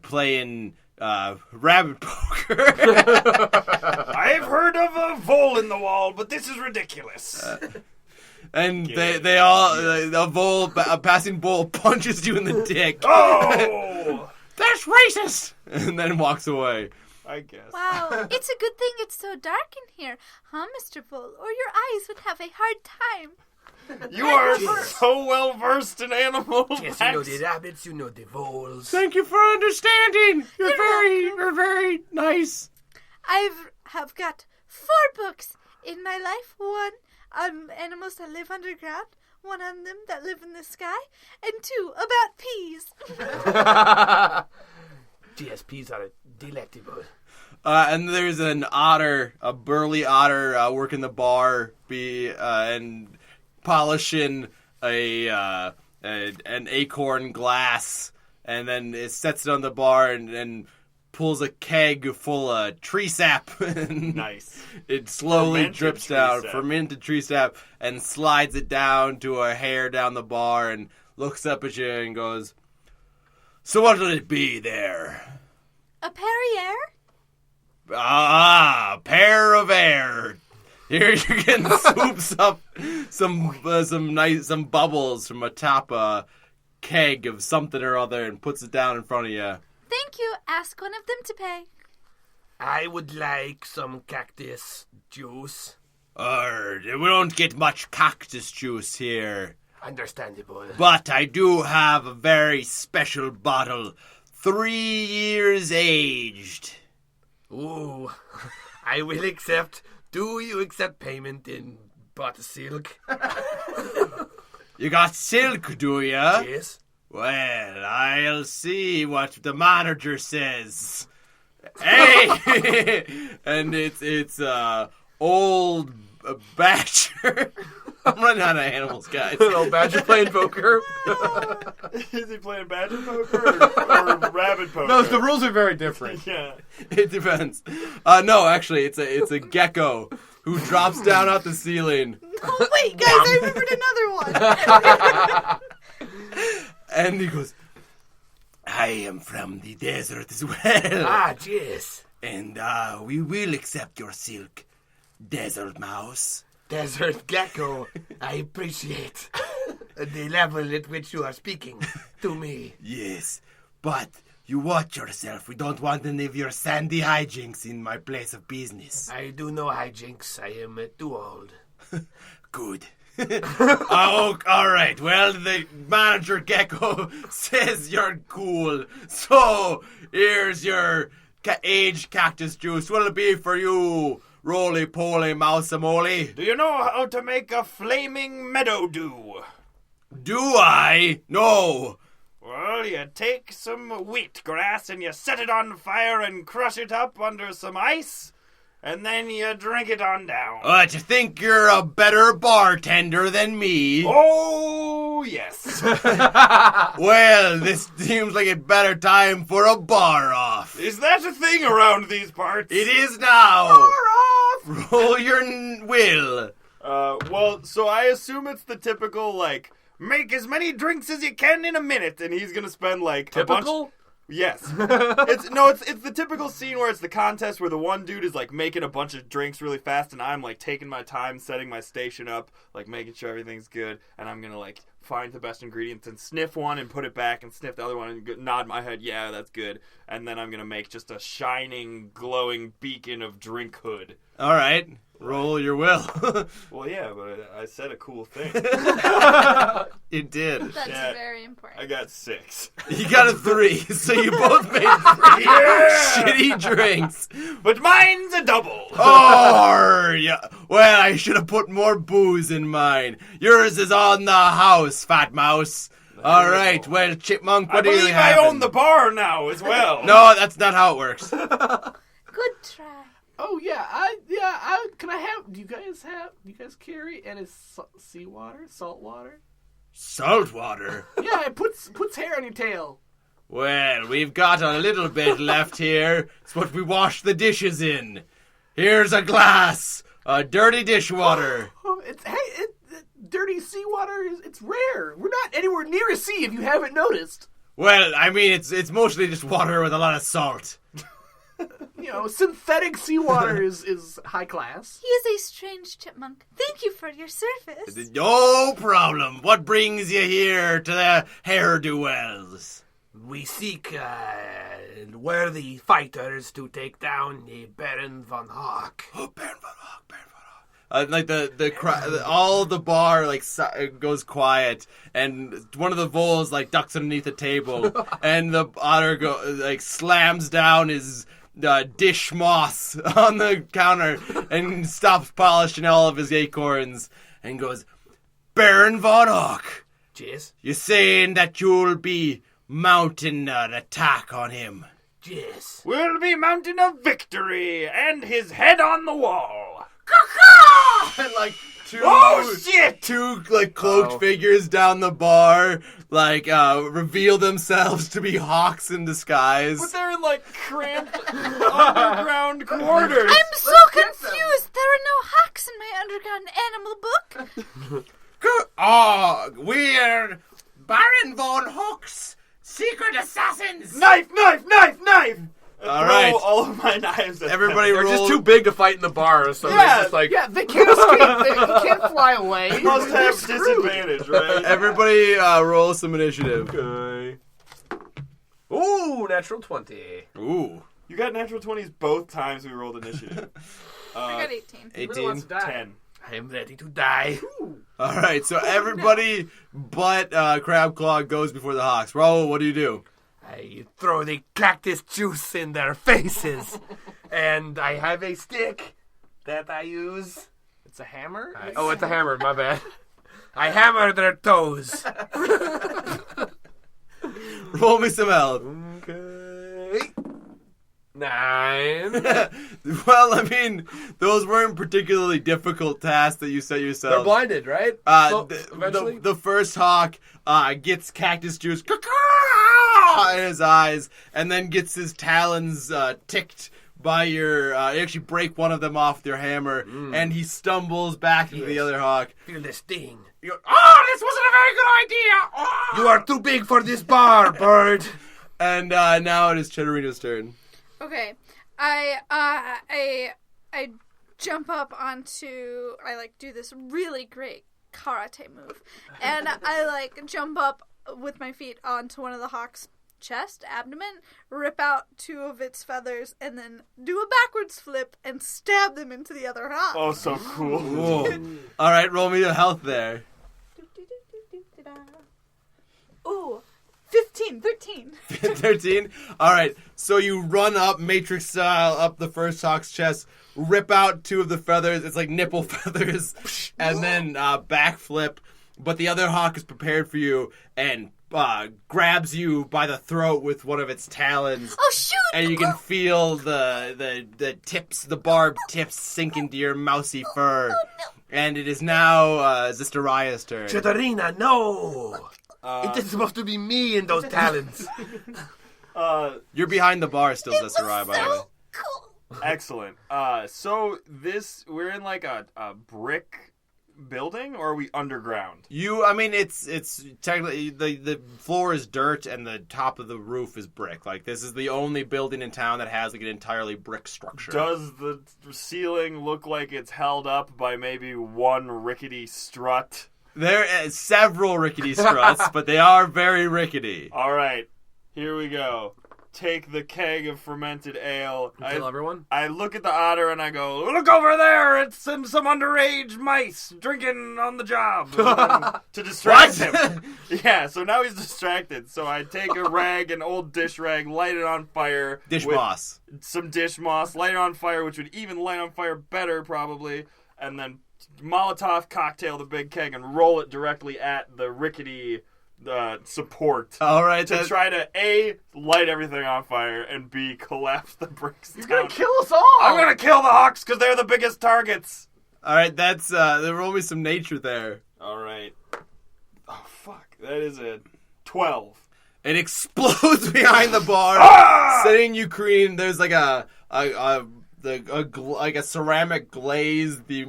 playing rabbit poker. I've heard of a vole in the wall, but this is ridiculous. And they all, a passing bull punches you in the dick. Oh! That's racist! And then walks away. I guess. Wow. It's a good thing it's so dark in here, huh, Mr. Bull? Or your eyes would have a hard time. You are so well versed in animal Yes, facts. you know the rabbits, you know the voles. Thank you for understanding. You're very nice. Have got 4 books in my life. 1 on animals that live underground, 1 on them that live in the sky, and 2 about peas. GSPs are delectable. And there's an otter, a burly otter, working the bar, and polishing an acorn glass, and then it sets it on the bar and pulls a keg full of tree sap. Nice. It slowly Fermented drips tree down, sap. fermented tree sap, and slides it down to a hair down the bar and looks up at you and goes, "So what'll it be there?" A Perrier? Pair of air. Here you can swoops up some bubbles from atop keg of something or other and puts it down in front of you. Thank you. Ask one of them to pay. I would like some cactus juice. We don't get much cactus juice here. Understandable. But I do have a very special bottle. 3 years aged. Ooh, I will accept. Do you accept payment in butter silk? You got silk, do ya? Yes. Well, I'll see what the manager says. Hey! And it's old Badger. I'm running out of animals, guys. Old Badger playing poker. Is he playing badger poker or rabbit poker? No, the rules are very different. Yeah. It depends. No, actually, it's a gecko who drops down off the ceiling. Oh, wait, guys, I remembered another one. And he goes, I am from the desert as well. Yes. And we will accept your silk, desert mouse. Desert gecko. I appreciate the level at which you are speaking to me. Yes, but you watch yourself. We don't want any of your sandy hijinks in my place of business. I do no hijinks. I am too old. Good. Oh, all right. Well, the manager gecko says you're cool. So, here's your aged cactus juice. What'll it be for you, roly-poly mouse-a-moly? Do you know how to make a flaming meadow dew? Do I? No. Well, you take some wheat grass and you set it on fire and crush it up under some ice, and then you drink it on down. Do you think you're a better bartender than me? Oh, yes. Well, this seems like a better time for a bar-off. Is that a thing around these parts? It is now. Bar-off! Roll your will. Well, so I assume it's the typical, like, make as many drinks as you can in a minute, and he's gonna spend, like, a bunch... Typical? Yes. It's the typical scene where it's the contest where the one dude is like making a bunch of drinks really fast and I'm like taking my time setting my station up, like making sure everything's good, and I'm going to like find the best ingredients and sniff one and put it back and sniff the other one and nod my head, yeah, that's good. And then I'm going to make just a shining, glowing beacon of drinkhood. All right. Roll your will. Well, yeah, but I said a cool thing. You did. That's Yeah. very important. I got 6. You got a 3, so you both made 3 shitty drinks. But mine's a double. Oh, yeah. Well, I should have put more booze in mine. Yours is on the house, fat mouse. All right. Well, Chipmunk, what do you believe have? I own the bar now as well. No, that's not how it works. Good try. Oh yeah, can I have? Do you guys carry any seawater, salt water? Salt water? Yeah, it puts hair on your tail. Well, we've got a little bit left here. It's what we wash the dishes in. Here's a glass. Dirty dishwater. Dirty seawater it's rare. We're not anywhere near a sea if you haven't noticed. Well, I mean, it's mostly just water with a lot of salt. You know, synthetic seawater is high class. He is a strange chipmunk. Thank you for your service. No problem. What brings you here to the hair-do-wells? We seek worthy fighters to take down the Baron von Hawk. Oh, Baron von Hawk, Baron von Hawk. Like all the bar like goes quiet, and one of the voles like ducks underneath the table, and the otter slams down his dish moss on the counter and stops polishing all of his acorns and goes, Baron von Hawk, Yes. you saying that you'll be mounting an attack on him? Yes. We'll be mounting a victory and his head on the wall. And like two, Oh, shit! two like cloaked figures down the bar, like reveal themselves to be hawks in disguise. But they're in like cramped underground quarters. I'm so confused. There are no hawks in my underground animal book. We're Baron von Hook's secret assassins. Knife, knife, knife, knife! All right. all of my knives at Everybody They're roll. just too big to fight in the bar, so Yeah, they're just like... Yeah, they can't escape. They can't fly away. them. Must have disadvantage, right? Everybody roll some initiative. Okay. Ooh, natural 20. Ooh. You got natural 20s both times we rolled initiative. I got 18. 18. 10. I am ready to die. All right, so everybody but CrabClaw goes before the Hawks. Raul, what do you do? I throw the cactus juice in their faces. And I have a stick that I use. It's a hammer? It's a hammer, my bad. I hammer their toes. Roll me some health. Okay. 9. Well, I mean, those weren't particularly difficult tasks that you set yourself. They're blinded, right? Eventually? The first hawk gets cactus juice in his eyes, and then gets his talons ticked by your... you actually break one of them off with your hammer, and he stumbles back into the other hawk. Feel the sting. You go, oh, this wasn't a very good idea! Oh! You are too big for this bar, bird. And now it is Cheddarina's turn. Okay, I jump up onto. I do this really great karate move, and I jump up with my feet onto one of the hawk's chest, abdomen, rip out 2 of its feathers, and then do a backwards flip and stab them into the other hawk. Oh, so cool. Whoa. All right, roll me a health there. Ooh. 15, 13. 13? All right, so you run up, Matrix style, up the first hawk's chest, rip out 2 of the feathers. It's like nipple feathers. And then backflip. But the other hawk is prepared for you and grabs you by the throat with one of its talons. Oh, shoot! And you can feel the tips, the barbed tips sink into your mousy fur. Oh, no. And it is now Zistaria's turn. Cheddarina, no. It is supposed to be me in those talons. You're behind the bar still, Zistaria, by the way. Cool. Excellent. So we're in a brick building, or are we underground? It's technically the floor is dirt and the top of the roof is brick. This is the only building in town that has an entirely brick structure. Does the ceiling look like it's held up by maybe one rickety strut? There are several rickety struts, but they are very rickety. All right, here we go. Take the keg of fermented ale. Kill everyone? I look at the otter and I go, look over there! It's some underage mice drinking on the job. To distract him. Yeah, so now he's distracted. So I take a rag, an old dish rag, light it on fire. Dish with moss. Some dish moss, light it on fire, which would even light on fire better probably. And then Molotov cocktail the big keg and roll it directly at the rickety support. All right, to try to A, light everything on fire, and B, collapse the bricks You're down. gonna kill us all! I'm gonna kill the hawks because they're the biggest targets. All right, that's roll me some nature there. All right. Oh fuck, that is a 12. It explodes behind the bar, sending you careening. There's like a ceramic glaze, the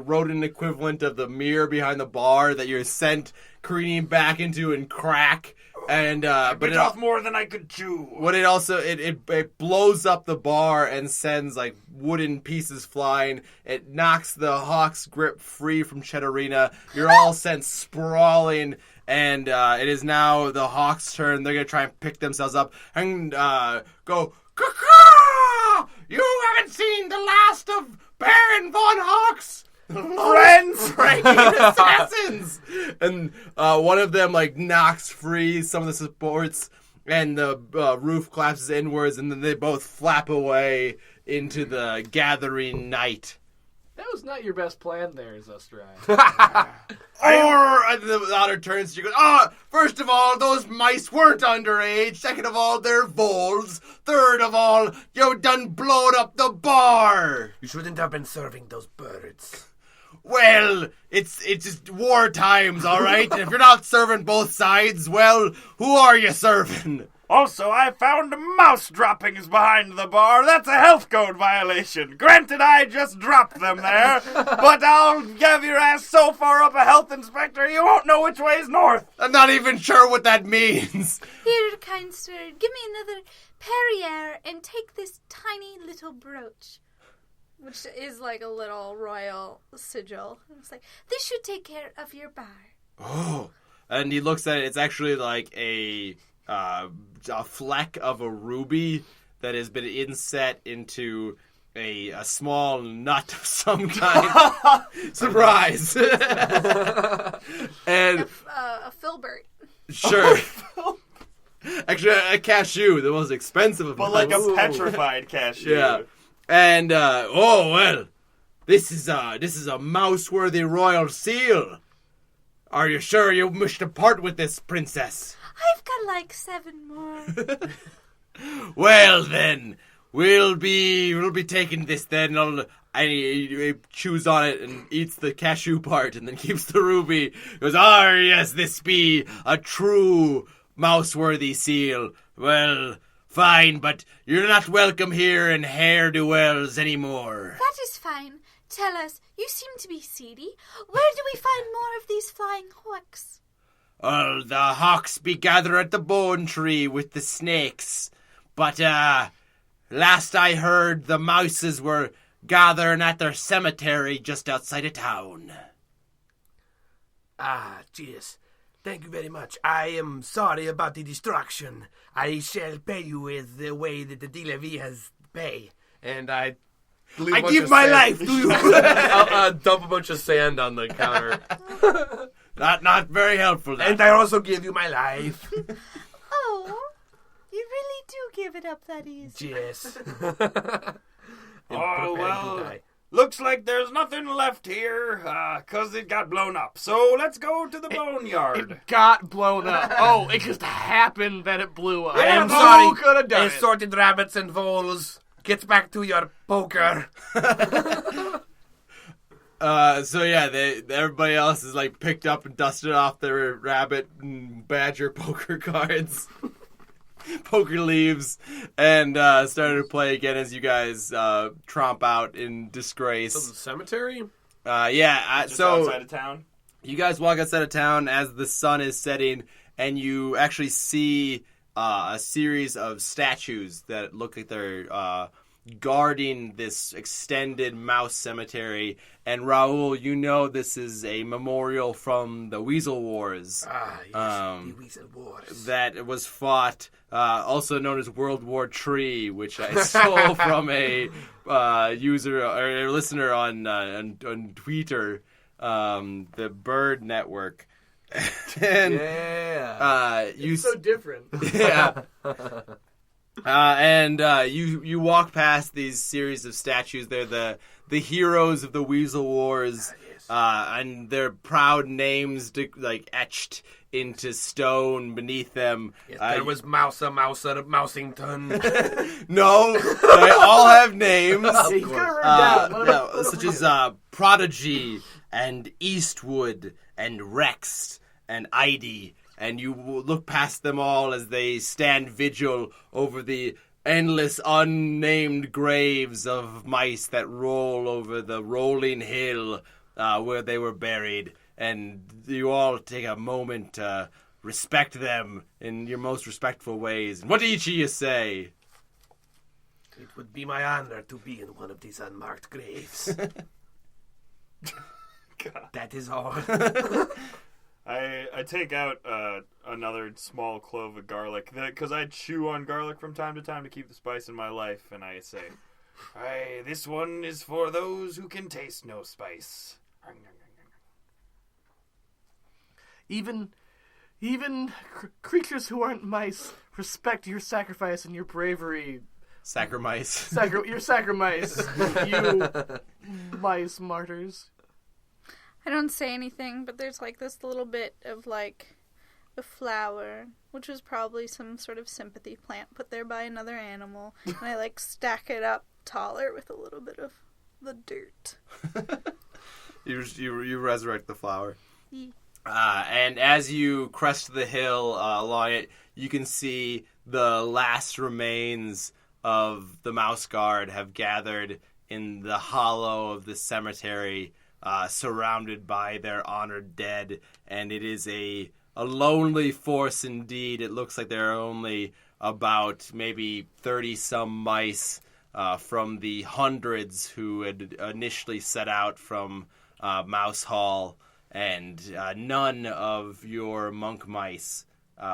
rodent equivalent of the mirror behind the bar that you're sent careening back into and crack. And but it off more than I could chew. What it also it blows up the bar and sends wooden pieces flying. It knocks the hawk's grip free from Cheddarina. You're all sent sprawling. And it is now the hawk's turn. They're gonna try and pick themselves up and go. Caw-caw! You haven't seen the last of Baron von Hawk's friends, ranking assassins. And one of them knocks free some of the supports, and the roof collapses inwards, and then they both flap away into the gathering night. That was not your best plan there, Zustrai. Or the otter turns to you and goes, first of all, those mice weren't underage. Second of all, they're voles. Third of all, you done blowed up the bar. You shouldn't have been serving those birds. Well, it's just war times, all right? And if you're not serving both sides, well, who are you serving? Also, I found mouse droppings behind the bar. That's a health code violation. Granted, I just dropped them there, but I'll give your ass so far up a health inspector you won't know which way is north. I'm not even sure what that means. Here, kind sir, give me another Perrier and take this tiny little brooch. Which is like a little royal sigil. It's like, this should take care of your bar. Oh. And he looks at it. It's actually like a fleck of a ruby that has been inset into a small nut of some kind. Surprise! And A filbert. sure. Actually, a cashew, the most expensive of But them. like a petrified cashew. Yeah. And oh well, this is a mouse-worthy royal seal. Are you sure you wish to part with this, princess? I've got like 7 more. Well then, we'll be taking this then. And he chews on it and eats the cashew part, and then keeps the ruby. He goes, yes, this be a true mouse-worthy seal. Well, fine, but you're not welcome here in Hair-do-Wells anymore. That is fine. Tell us, you seem to be seedy. Where do we find more of these flying hawks? Well, the hawks be gathered at the bone tree with the snakes. But, last I heard, the mouses were gathering at their cemetery just outside of town. Cheers. Thank you very much. I am sorry about the destruction. I shall pay you with the way that the DLV has pay. And I give my life to you. I'll dump a bunch of sand on the counter. Not very helpful. And I also give you my life. Oh, you really do give it up that easy. Yes. Oh, well, looks like there's nothing left here, 'cause it got blown up. So let's go to the boneyard. It got blown up. Oh, it just happened that it blew up. I am Who sorry. could have done it? Assorted rabbits and voles. Get back to your poker. So yeah, everybody else is like picked up and dusted off their rabbit and badger poker cards, poker leaves, and started to play again as you guys tromp out in disgrace. So the cemetery? Yeah, Just so outside of town. you guys walk outside of town as the sun is setting, and you actually see a series of statues that look like they're guarding this extended mouse cemetery. And Raul, you know this is a memorial from the Weasel Wars. Yes, the Weasel Wars. That was fought, also known as World War III, which I stole from a user or a listener on Twitter, the Bird Network. And It's so different. yeah. And you walk past these series of statues. They're the heroes of the Weasel Wars, and their proud names etched into stone beneath them. Yes, there was Mouser of Mousington. No, they all have names. He's gonna run down. Such as Prodigy and Eastwood and Rex and Idy. And you look past them all as they stand vigil over the endless unnamed graves of mice that roll over the rolling hill where they were buried. And you all take a moment to respect them in your most respectful ways. And what do each of you say? It would be my honor to be in one of these unmarked graves. That is all. I take out another small clove of garlic because I chew on garlic from time to time to keep the spice in my life, and I say, this one is for those who can taste no spice. Even creatures who aren't mice respect your sacrifice and your bravery. Sacrimice. Your sacrimice, you mice martyrs. I don't say anything, but there's like this little bit of like a flower, which was probably some sort of sympathy plant put there by another animal, and I like stack it up taller with a little bit of the dirt. You resurrect the flower. Yeah. And as you crest the hill along it, you can see the last remains of the MouseGuard have gathered in the hollow of the cemetery, surrounded by their honored dead, and it is a lonely force indeed. It looks like there are only about maybe 30-some mice from the hundreds who had initially set out from Mouse Hall, and none of your monk mice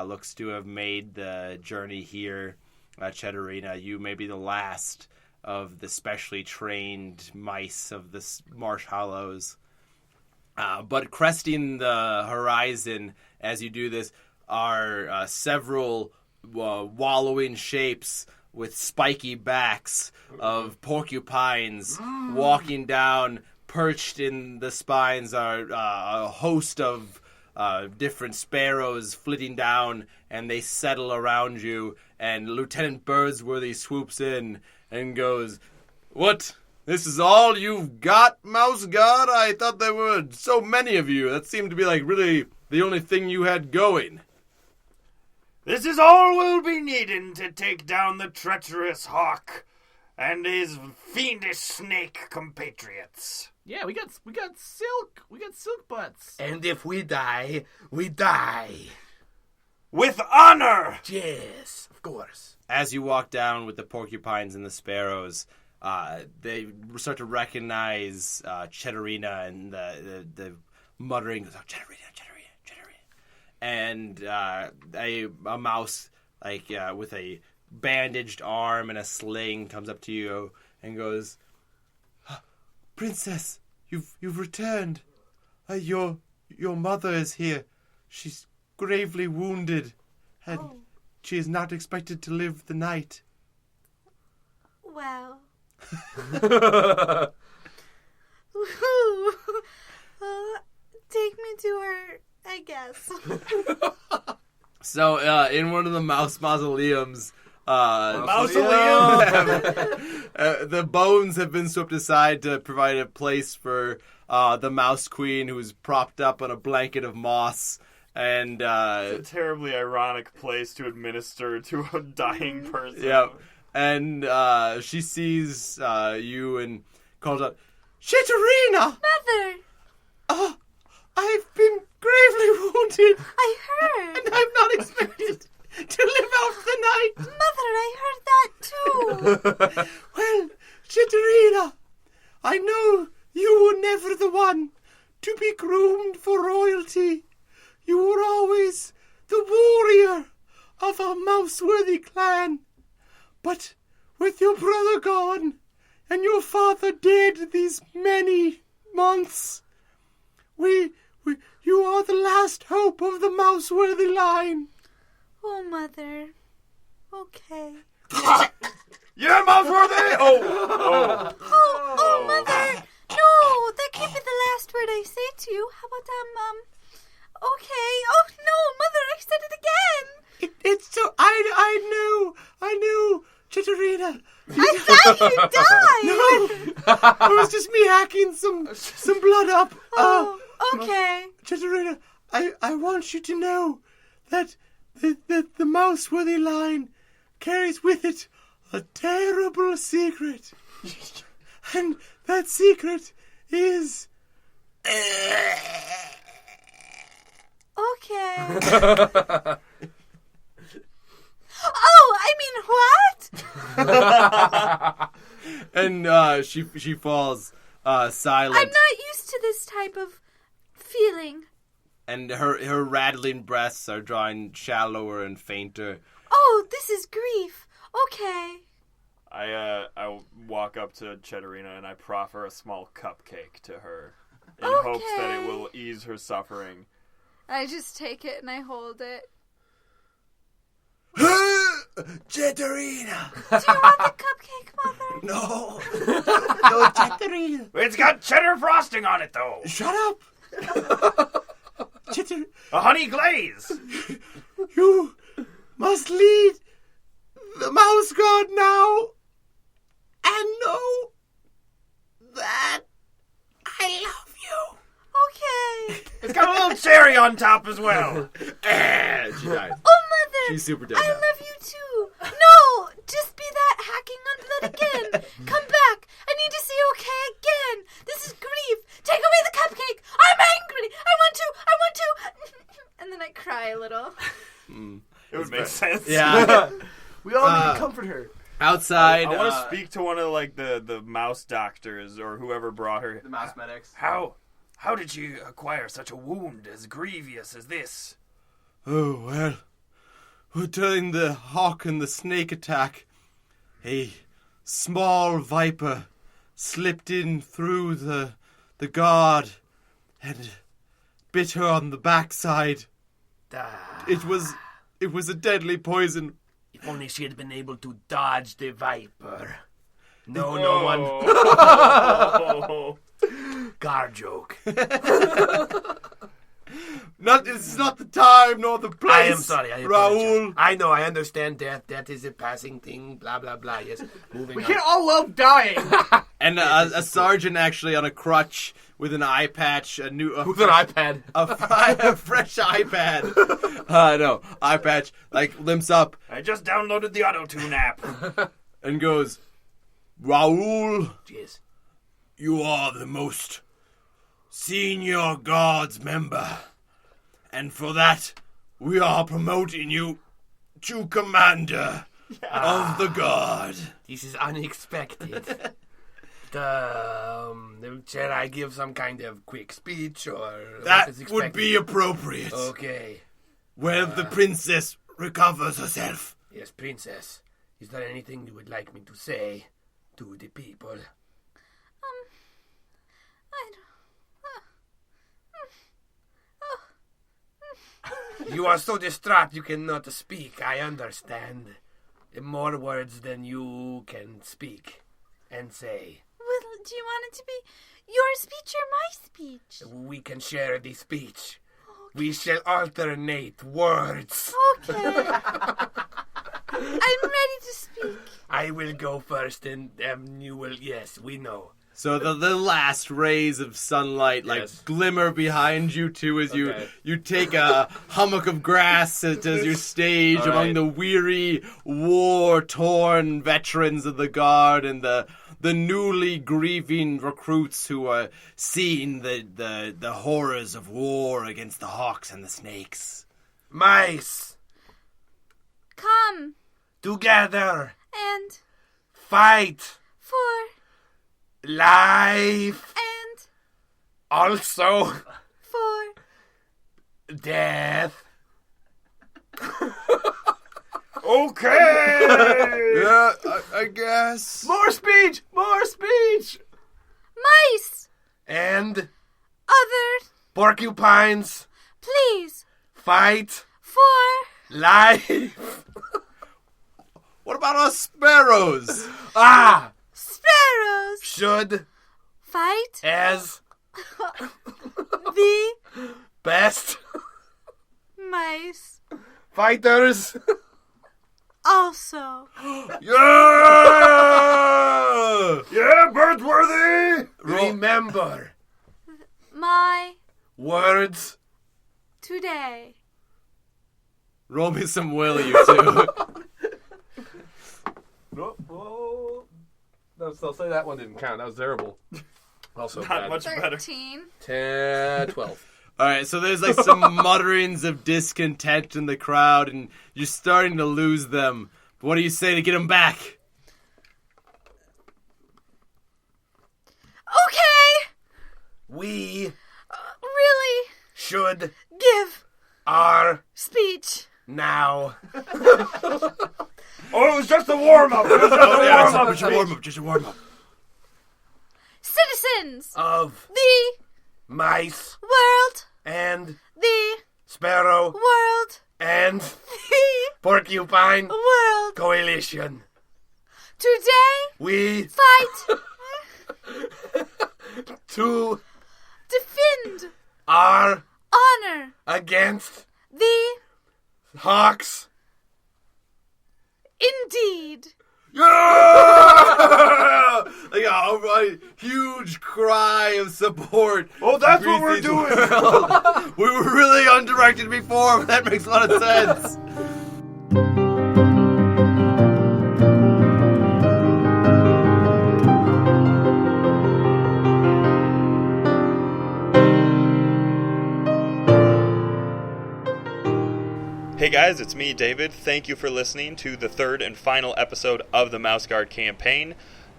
looks to have made the journey here. Cheddarina, you may be the last of the specially trained mice of the Marsh Hollows. But cresting the horizon as you do this are several wallowing shapes with spiky backs of porcupines walking down. Perched in the spines are a host of different sparrows flitting down, and they settle around you. And Lieutenant Birdsworthy swoops in and goes, "What? This is all you've got, MouseGuard? I thought there were so many of you. That seemed to be like really the only thing you had going." This is all we'll be needing to take down the treacherous hawk and his fiendish snake compatriots. Yeah, we got silk butts. And if we die, we die. With honor! Yes, of course. As you walk down with the porcupines and the sparrows, they start to recognize Cheddarina and the muttering, oh, Cheddarina. And a mouse with a bandaged arm and a sling comes up to you and goes, "Princess, you've returned. Your mother is here. She's gravely wounded, and she is not expected to live the night." Well. Take me to her, I guess. So, in one of the mouse mausoleums, the bones have been swept aside to provide a place for the Mouse Queen, who's propped up on a blanket of moss. And it's a terribly ironic place to administer to a dying person. Yeah, and she sees you and calls out, "Cheddarina! Mother! I've been gravely wounded. I heard! And I'm not expected to live out the night." Mother, I heard that too! Well, Cheddarina, I know you were never the one to be groomed for royalty. You were always the warrior of our mouse-worthy clan. But with your brother gone and your father dead these many months, you are the last hope of the mouse-worthy line. Oh, Mother. Okay. You're mouse-worthy! Oh, Mother! No, that can't be the last word I say to you. How about, okay. Oh, no, Mother, I said it again! It's so... I knew, Cheddarina. I thought you died! No! It was just me hacking some blood up. Oh, okay. Cheddarina, I want you to know that the mouse-worthy line carries with it a terrible secret. And that secret is... Okay. Oh, I mean, what? And she falls silent. I'm not used to this type of feeling. And her rattling breaths are drawing shallower and fainter. Oh, this is grief. Okay. I walk up to Cheddarina and I proffer a small cupcake to her in Okay. hopes that it will ease her suffering. I just take it and I hold it. Cheddarina! Do you want the cupcake, Mother? No! No, Cheddarina! It's got cheddar frosting on it, though. Shut up! Cheddarina, A honey glaze. you must lead the MouseGuard now and know that I love you. Okay. It's got a little cherry on top as well. And she dies. Oh, Mother! She's super dead I now. love you too. No, just be that hacking on blood again. Come back. I need to see you okay again. This is grief. Take away the cupcake. I'm angry. I want to. And then I cry a little. It would make sense. Yeah. We all need to comfort her. Outside. I want to speak to one of like the mouse doctors or whoever brought her. The mouse medics. How did you acquire such a wound as grievous as this? Oh, well, during the hawk and the snake attack, a small viper slipped in through the guard and bit her on the backside. It was a deadly poison. If only she had been able to dodge the viper. No one. Guard joke. This is not the time nor the place. I am sorry. I Raul. apologize. I know. I understand that. That is a passing thing. Blah blah blah. Yes. Moving We on. can't all love dying. And a sergeant actually on a crutch with an eye patch, With an iPad. a fresh iPad. No, eye patch, like limps up I just downloaded the auto-tune app. and goes, Raul, Jeez. you are the most senior guards member. And for that, we are promoting you to commander of the guard. This is unexpected. Shall I give some kind of quick speech or what That is would expected? be appropriate. Okay. When the princess recovers herself. Yes, princess. Is there anything you would like me to say to the people? You are so distraught you cannot speak. I understand. More words than you can speak and say. Well, do you want it to be your speech or my speech? We can share the speech. We shall alternate words. Okay. I'm ready to speak. I will go first and you will... Yes, we know. So the last rays of sunlight Yes. glimmer behind you too as Okay. you take a hummock of grass as your stage All among right. the weary, war-torn veterans of the guard and the newly grieving recruits who are seeing the horrors of war against the hawks and the snakes. Mice, Come together, and fight, for life, and also for death. Okay! Yeah, I guess. More speech. mice, And other, porcupines, please, fight, for life. What about us sparrows? sparrows, Should fight as the best mice fighters. also. Yeah! Yeah, Birdsworthy! Remember My words. today. Roll me some will, you two. Oh, I'll say that one didn't count. That was terrible. Also Not bad. much better. 13. 10, 12. All right, so there's like some mutterings of discontent in the crowd, and you're starting to lose them. But what do you say to get them back? Okay. We Really should give are speech. now. Oh, it was just a warm-up. It was just a warm-up. Just a warm-up, just a warm-up. Citizens. Of The mice world. and The sparrow world. and The porcupine world. coalition. Today, We fight to defend are honor against the hawks. indeed. Yeah! Like a huge cry of support. Oh, that's what we're greets doing. these world. We were really undirected before, but that makes a lot of sense. Hey guys, it's me, David. Thank you for listening to the third and final episode of the MouseGuard campaign.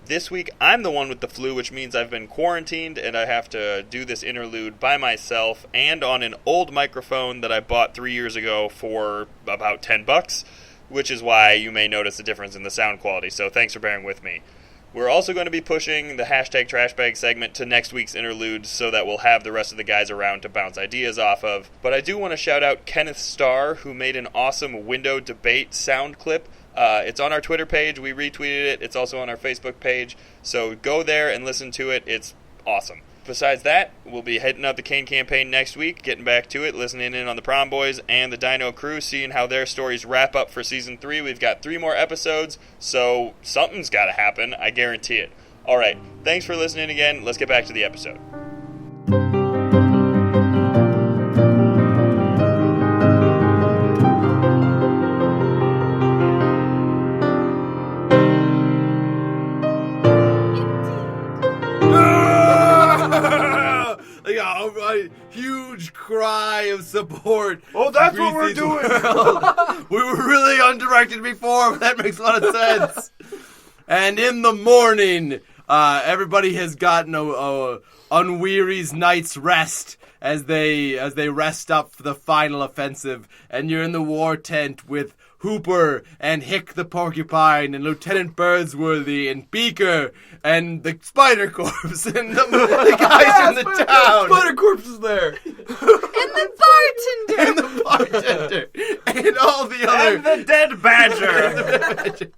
This week, I'm the one with the flu, which means I've been quarantined and I have to do this interlude by myself and on an old microphone that I bought 3 years ago for about $10, which is why you may notice a difference in the sound quality, so thanks for bearing with me. We're also going to be pushing the hashtag trashbag segment to next week's interlude so that we'll have the rest of the guys around to bounce ideas off of. But I do want to shout out Kenneth Starr, who made an awesome window debate sound clip. It's on our Twitter page. We retweeted it. It's also on our Facebook page. So go there and listen to it. It's awesome. Besides that, we'll be heading out the Kane campaign next week, getting back to it, listening in on the Prom Boys and the Dino Crew, seeing how their stories wrap up for Season 3. We've got 3 more episodes, so something's got to happen. I guarantee it. All right, thanks for listening again. Let's get back to the episode. A huge cry of support. Oh, that's what we're doing. We were really undirected before, but that makes a lot of sense. And in the morning, everybody has gotten a unweary's night's rest as they rest up for the final offensive. And you're in the war tent with Hooper and Hick the Porcupine and Lieutenant Birdsworthy and Beaker and the Spider Corpse and the guys in the town. Spider Corpse is there. And the bartender. And the bartender. And all the other. And the dead badger.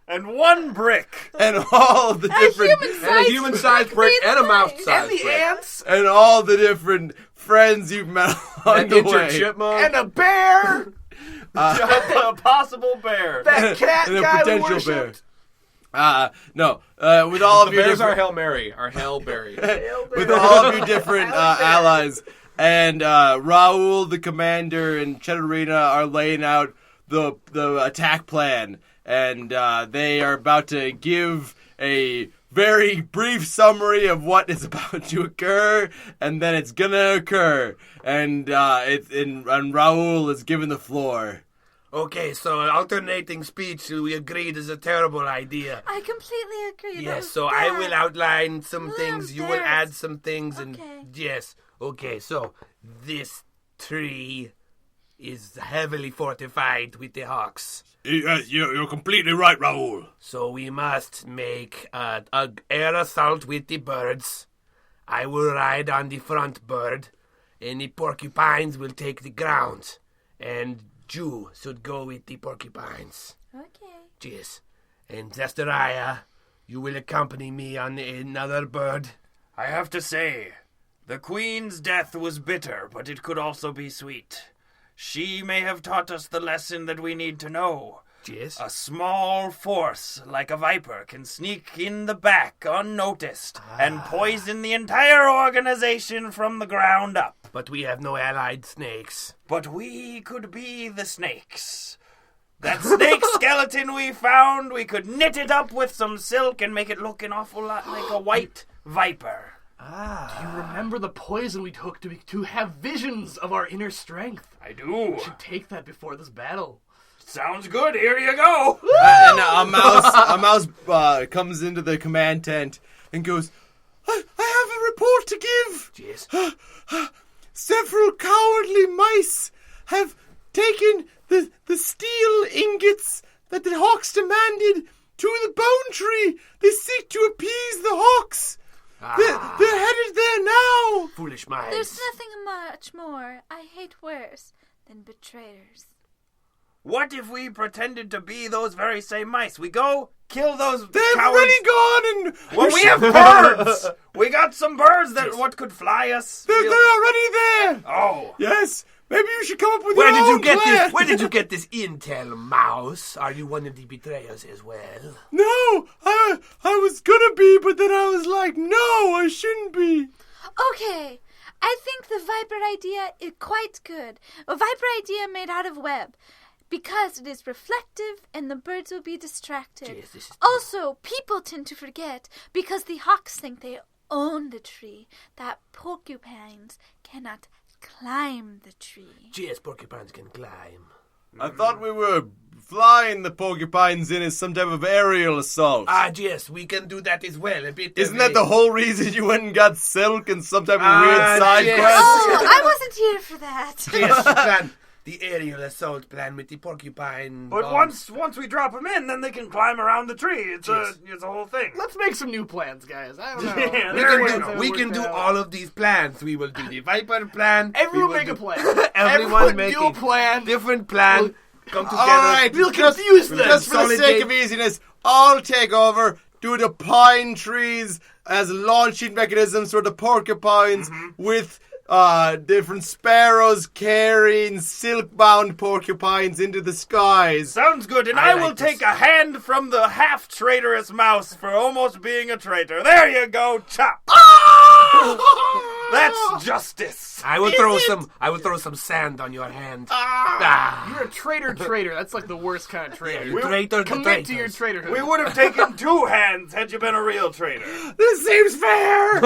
And one brick. And all the different. And a human-sized brick and a mouse-sized And the brick. ants. And all the different friends you've met along An the injured way. chipmunk. And a bear. A possible bear. That cat And a guy we potential bear. worshipped. No. With all of The your bears are different, Hail Mary. Our Hail Berry. with all of your different allies, and Raul, the commander, and Cheddarina are laying out the attack plan, and they are about to give a very brief summary of what is about to occur, and then it's gonna occur, and Raul is given the floor. Okay, so alternating speech we agreed is a terrible idea. I completely agree. That Yes, was so I bad. will outline some Well, things, you will there's- add some things, and Okay. yes. Okay, so this tree is heavily fortified with the hawks. You're completely right, Raul. So we must make an air assault with the birds. I will ride on the front bird, and the porcupines will take the ground. And Jew should go with the porcupines. Okay. Yes. And Zestariah, you will accompany me on another bird. I have to say, the Queen's death was bitter, but it could also be sweet. She may have taught us the lesson that we need to know. Yes. A small force, like a viper, can sneak in the back unnoticed and poison the entire organization from the ground up. But we have no allied snakes. But we could be the snakes. That snake skeleton we found, we could knit it up with some silk and make it look an awful lot like a white viper. Do you remember the poison we took to have visions of our inner strength? I do. We should take that before this battle. Sounds good. Here you go. And a mouse comes into the command tent and goes, I have a report to give. Yes. Several cowardly mice have taken the steel ingots that the hawks demanded to the bone tree. They seek to appease the hawks. They're headed there now. Foolish mice. There's nothing much more I hate worse than betrayers. What if we pretended to be those very same mice? We go kill those They're cowards. already gone, and Well, we have birds. We got some birds that what could fly us. they're already there. Oh, Yes, maybe you should come up with Where your did you own get plan. this? Where did you get this intel, Mouse? Are you one of the betrayers as well? No, I was gonna be, but then I was like, no, I shouldn't be. Okay, I think the viper idea is quite good. A viper idea made out of web. because it is reflective and the birds will be distracted. Jeez, this is- Also, people tend to forget because the hawks think they own the tree that porcupines cannot climb the tree. Yes, porcupines can climb. I thought we were flying the porcupines in as some type of aerial assault. Yes, we can do that as well. Isn't that the whole reason you went and got silk and some type of weird side yes. quest? Oh, I wasn't here for that. Yes, plan. The aerial assault plan with the porcupine. But bombs. once we drop them in, then they can climb around the tree. It's a whole thing. Let's make some new plans, guys. I don't know. Yeah, We there can we do, go. we can do all of these plans. We will do the Viper plan. Everyone We will make a do- plan. Everyone do making a plan. different plan. Come together. All right, We'll confuse them. Just for the sake of easiness, I'll take over. Do the pine trees as launching mechanisms for the porcupines with different sparrows carrying silk-bound porcupines into the skies. Sounds good, and I I like will this. take a hand from the half-traitorous mouse for almost being a traitor. There you go, chop. That's justice. I will throw some sand on your hand. You're a traitor. That's like the worst kind of traitor. You traitor to Commit to your traitors. traitorhood. We would have taken 2 hands had you been a real traitor. This seems fair.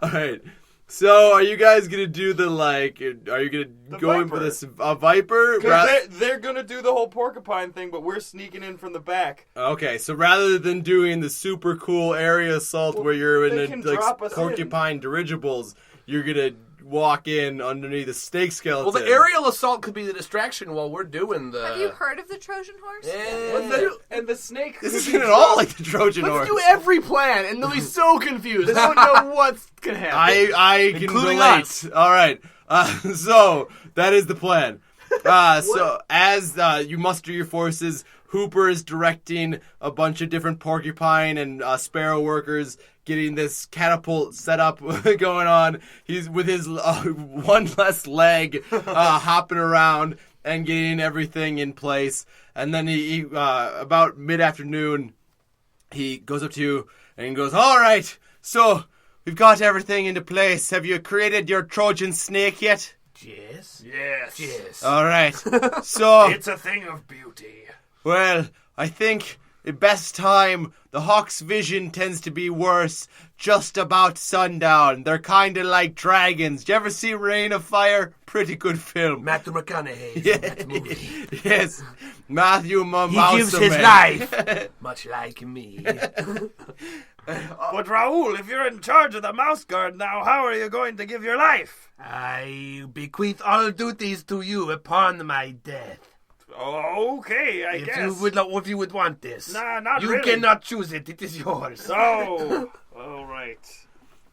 All right. So, are you guys gonna do the Are you gonna go in for Viper. this Viper? Because they're gonna do the whole porcupine thing, but we're sneaking in from the back. Okay, so rather than doing the super cool area assault where you're they in can a drop us porcupine dirigibles, you're gonna walk in underneath the snake skeleton. Well, the aerial assault could be the distraction while we're doing the. Have you heard of the Trojan horse? And the snake. This could isn't be at all dropped- like the Trojan Let's horse. do every plan, and they'll be so confused. They don't know what's gonna happen. I can Including relate. us. All right. So that is the plan. So as you muster your forces, Hooper is directing a bunch of different porcupine and sparrow workers, getting this catapult set up going on. He's with his one less leg, hopping around and getting everything in place. And then he about mid-afternoon, he goes up to you and he goes, "All right, so we've got everything into place. Have you created your Trojan snake yet?" Yes. Yes. Yes. All right. So, It's a thing of beauty. well, I think the best time, the Hawk's vision tends to be worse just about sundown. They're kind of like dragons. Did you ever see Reign of Fire? Pretty good film. Matthew McConaughey Yeah. in that movie. Yes. Matthew He gives his Mouseman. life, much like me. But Raul, if you're in charge of the MouseGuard now, how are you going to give your life? I bequeath all duties to you upon my death. Oh, okay, I guess. If you would want this. Nah, not you really. cannot choose it. It is yours. Oh, all right.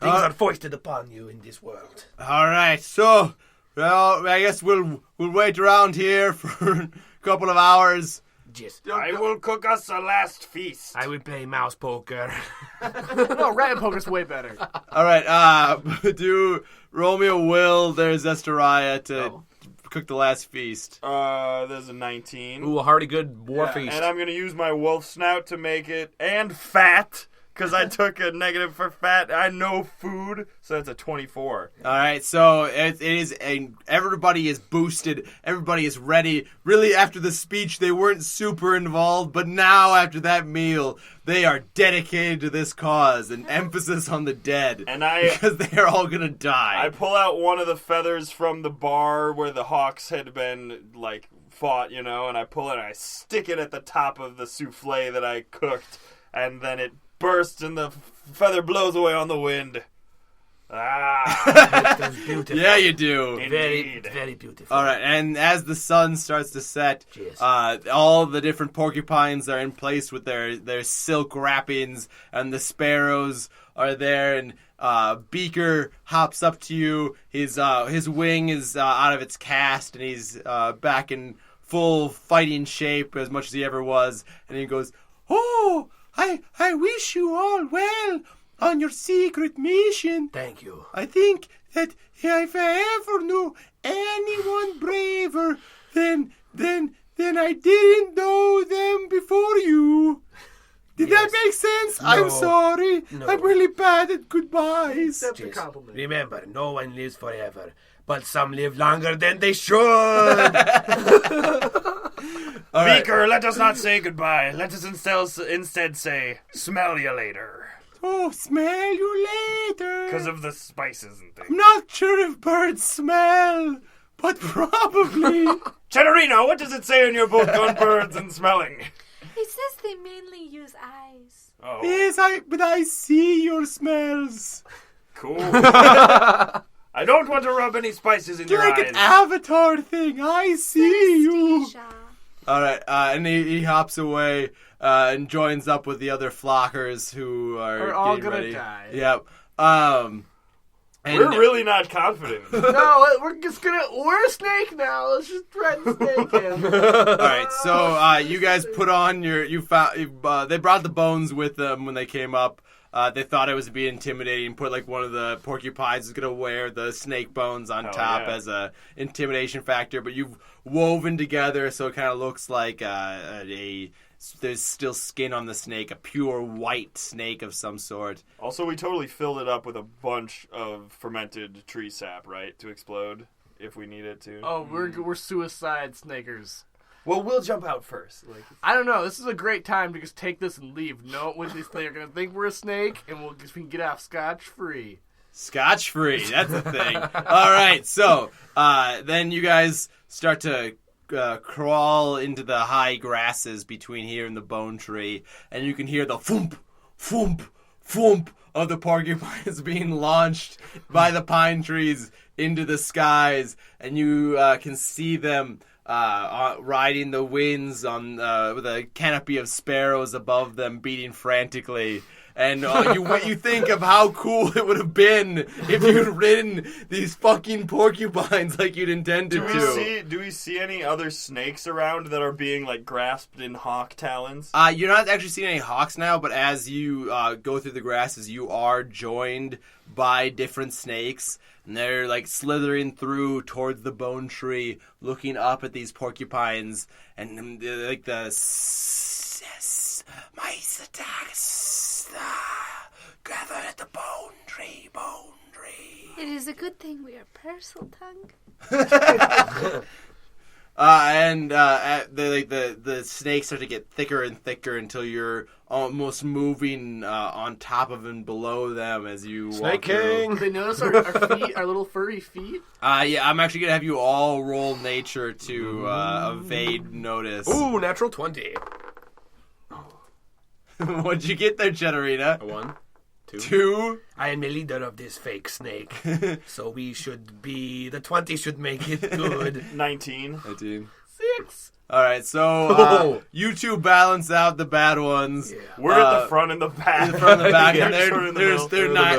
Things are foisted upon you in this world. All right. So, well, I guess we'll wait around here for a couple of hours. Just, I will cook us a last feast. I will play mouse poker. No, rabbit poker's way better. All right. Do Romeo will there's Esteria to cook the last feast. There's a 19. Ooh, a hearty good war Yeah, feast. and I'm gonna use my wolf snout to make it, and fat, because I took a negative for fat. I know food, so that's a 24. All right, so it is everybody is boosted. Everybody is ready. Really, after the speech, they weren't super involved, but now after that meal, they are dedicated to this cause. An emphasis on the dead, And I because they are all gonna die. I pull out one of the feathers from the bar where the hawks had been, like, fought, you know, and I pull it and I stick it at the top of the souffle that I cooked, and then it bursts and the feather blows away on the wind. Ah, It was beautiful. Yeah, you do. Very, Indeed. very beautiful. All right, and as the sun starts to set, Cheers. all the different porcupines are in place with their silk wrappings, and the sparrows are there. And Beaker hops up to you. His wing is out of its cast, and he's back in full fighting shape as much as he ever was. And he goes, "Oh, I wish you all well on your secret mission. Thank you. I think that if I ever knew anyone braver than I didn't know them before you." Did that make sense? I'm sorry. No. I'm really bad at goodbyes. That's a compliment. Remember, no one lives forever. but some live longer than they should. All right. Beaker, let us not say goodbye. Let us instead say, smell you later. Oh, smell you later. Because of the spices and things. I'm not sure if birds smell, but probably. Cheddarina, what does it say in your book on birds and smelling? It says they mainly use eyes. Oh, Yes, but I see your smells. cool. I don't want to rub any spices in your Like eyes. an avatar thing. I see you. Synesthesia. All right, and he hops away and joins up with the other flockers who are all getting gonna ready. die. Yep. And We're really not confident. No, we're a snake now. Let's just try the snake in. all right, so you guys put on they brought the bones with them when they came up. They thought it was be intimidating. Put like one of the porcupines is gonna wear the snake bones on top yeah. as a intimidation factor, but you've woven together so it kind of looks like there's still skin on the snake, a pure white snake of some sort. Also, we totally filled it up with a bunch of fermented tree sap, right, to explode if we need it to. Oh, we're suicide snakers. Well, we'll jump out first. Like, I don't know. This is a great time to just take this and leave. No, with these they're gonna think we're a snake, and we can get off scotch free. Scotch free, that's a thing. All right, so then you guys start to crawl into the high grasses between here and the bone tree, and you can hear the thump, thump, thump of the porcupines being launched by the pine trees into the skies, and you can see them riding the winds on with a canopy of sparrows above them, beating frantically. And you think of how cool it would have been if you'd ridden these fucking porcupines like you'd intended to. do we see any other snakes around that are being like grasped in hawk talons? You're not actually seeing any hawks now, but as you go through the grasses, you are joined by different snakes. And they're like slithering through towards the bone tree, looking up at these porcupines, and like the mice attacks. Gather at the bone tree. It is a good thing we are parcel tongue. The snakes start to get thicker and thicker until you're almost moving on top of and below them as you Snake walk through. King. Did they notice our feet, our little furry feet? Yeah, I'm actually gonna have you all roll nature to evade notice. Ooh, natural 20. What'd you get there, Cheddarina? A 1, 2. 2. I am the leader of this fake snake. So the 20 should make it good. 19. 19. 6. Alright, so you two balance out the bad ones. Yeah. We're at the front and the back. In the front and the back, Yeah, and sort of in the middle.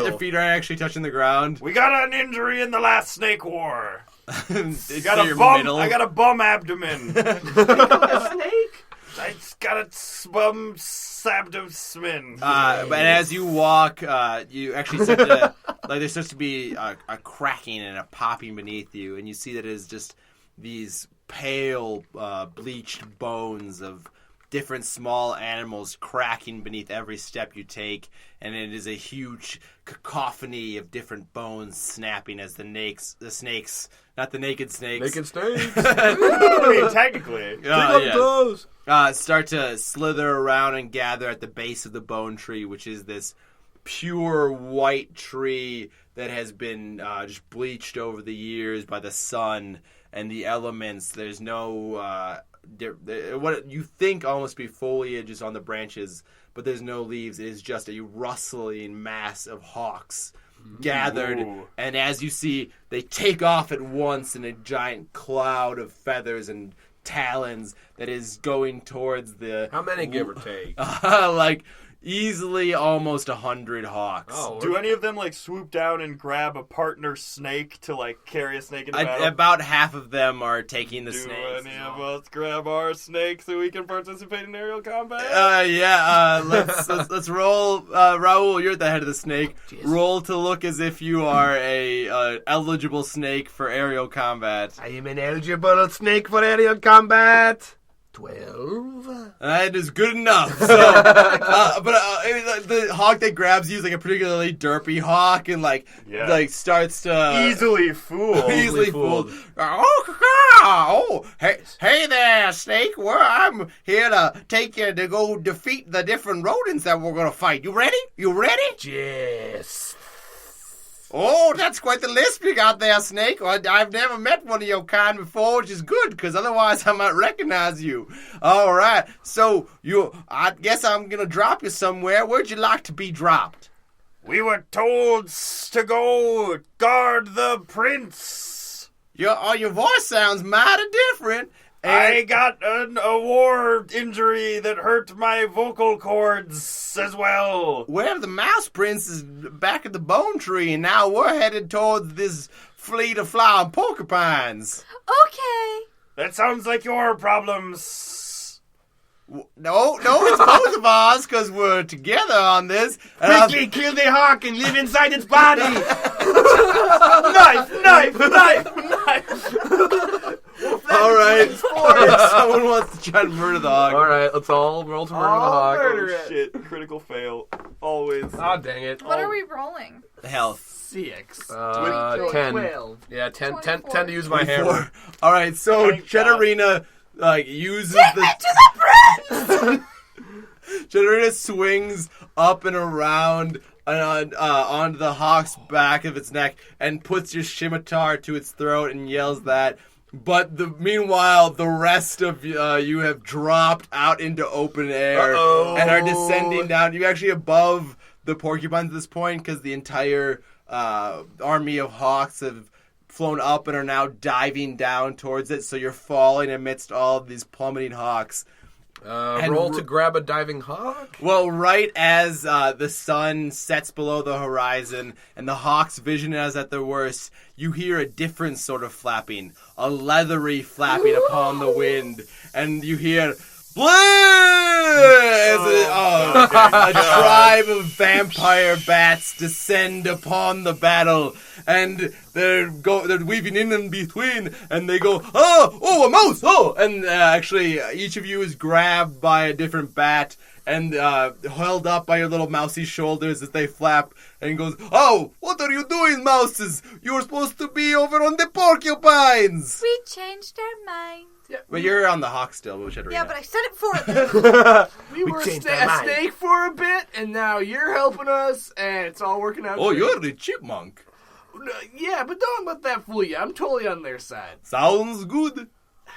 their feet aren't actually touching the ground. We got an injury in the last snake war. It's Got your a bum. middle. I got a bum abdomen. A snake? I got a bum abdomen. But as you walk, you actually start to, like, there starts to be a cracking and a popping beneath you, and you see that it is just these pale, bleached bones of different small animals cracking beneath every step you take, and it is a huge cacophony of different bones snapping as the snakes, not the naked snakes, Naked snakes. I mean, technically. Toes. Start to slither around and gather at the base of the bone tree, which is this pure white tree that has been just bleached over the years by the sun and the elements. There's no what you think almost be foliage is on the branches, but there's no leaves. It is just a rustling mass of hawks gathered. Ooh. And as you see, they take off at once in a giant cloud of feathers and talons that is going towards the How many, give or take? like easily almost 100 hawks. Oh, Do any of them like swoop down and grab a partner snake to like carry a snake into battle? About half of them are taking the Do snakes. any of us grab our snake so we can participate in aerial combat? Let's roll. Raul, you're at the head of the snake. Jeez. Roll to look as if you are a eligible snake for aerial combat. I am an eligible snake for aerial combat. 12. That is good enough. So, the hawk that grabs you is like a particularly derpy hawk, and like starts to Easily fooled. easily fooled. Oh, hey there, Snake. I'm here to take you to go defeat the different rodents that we're gonna fight. You ready? Yes. Oh, that's quite the lisp you got there, Snake. I've never met one of your kind before, which is good, because otherwise I might recognize you. All right, so I guess I'm going to drop you somewhere. Where'd you like to be dropped? We were told to go guard the prince. Your voice sounds mighty different. I got a war injury that hurt my vocal cords as well. Well, the Mouse Prince is back at the Bone Tree, and now we're headed towards this fleet of flying porcupines. Okay. That sounds like your problems. No, it's both of us, because we're together on this. Quickly kill the hawk and live inside its body. Knife! All right. Someone wants to try to murder the hawk. All right, let's all roll to murder the hawk. murder it. Shit, critical fail. Always. Ah, dang it. What are we rolling? Health. 6. 10. 12. Yeah, 10 24. to use my hammer. All right, so Thank Cheddarina uses Take me to the prince! Cheddarina swings up and around onto the hawk's back of its neck and puts your scimitar to its throat and yells that. But meanwhile, the rest of you have dropped out into open air and are descending down. You're actually above the porcupines at this point because the entire army of hawks have flown up and are now diving down towards it. So you're falling amidst all of these plummeting hawks. Roll to grab a diving hawk? Well, right as the sun sets below the horizon and the hawk's vision is at their worst, you hear a different sort of flapping, a leathery flapping upon the wind, and you hear a tribe of vampire bats descend upon the battle, and they're weaving in and between, and they go, a mouse, and actually each of you is grabbed by a different bat and held up by your little mousy shoulders as they flap, and goes, "Oh, what are you doing, mouses? You were supposed to be over on the porcupines." We changed our mind. But you're on the hawk still, which Yeah, but I said it for them. We were a changed our mind. snake for a bit, and now you're helping us, and it's all working out. Oh, great. you're the chipmunk. Yeah, but don't let that fool you. I'm totally on their side. Sounds good.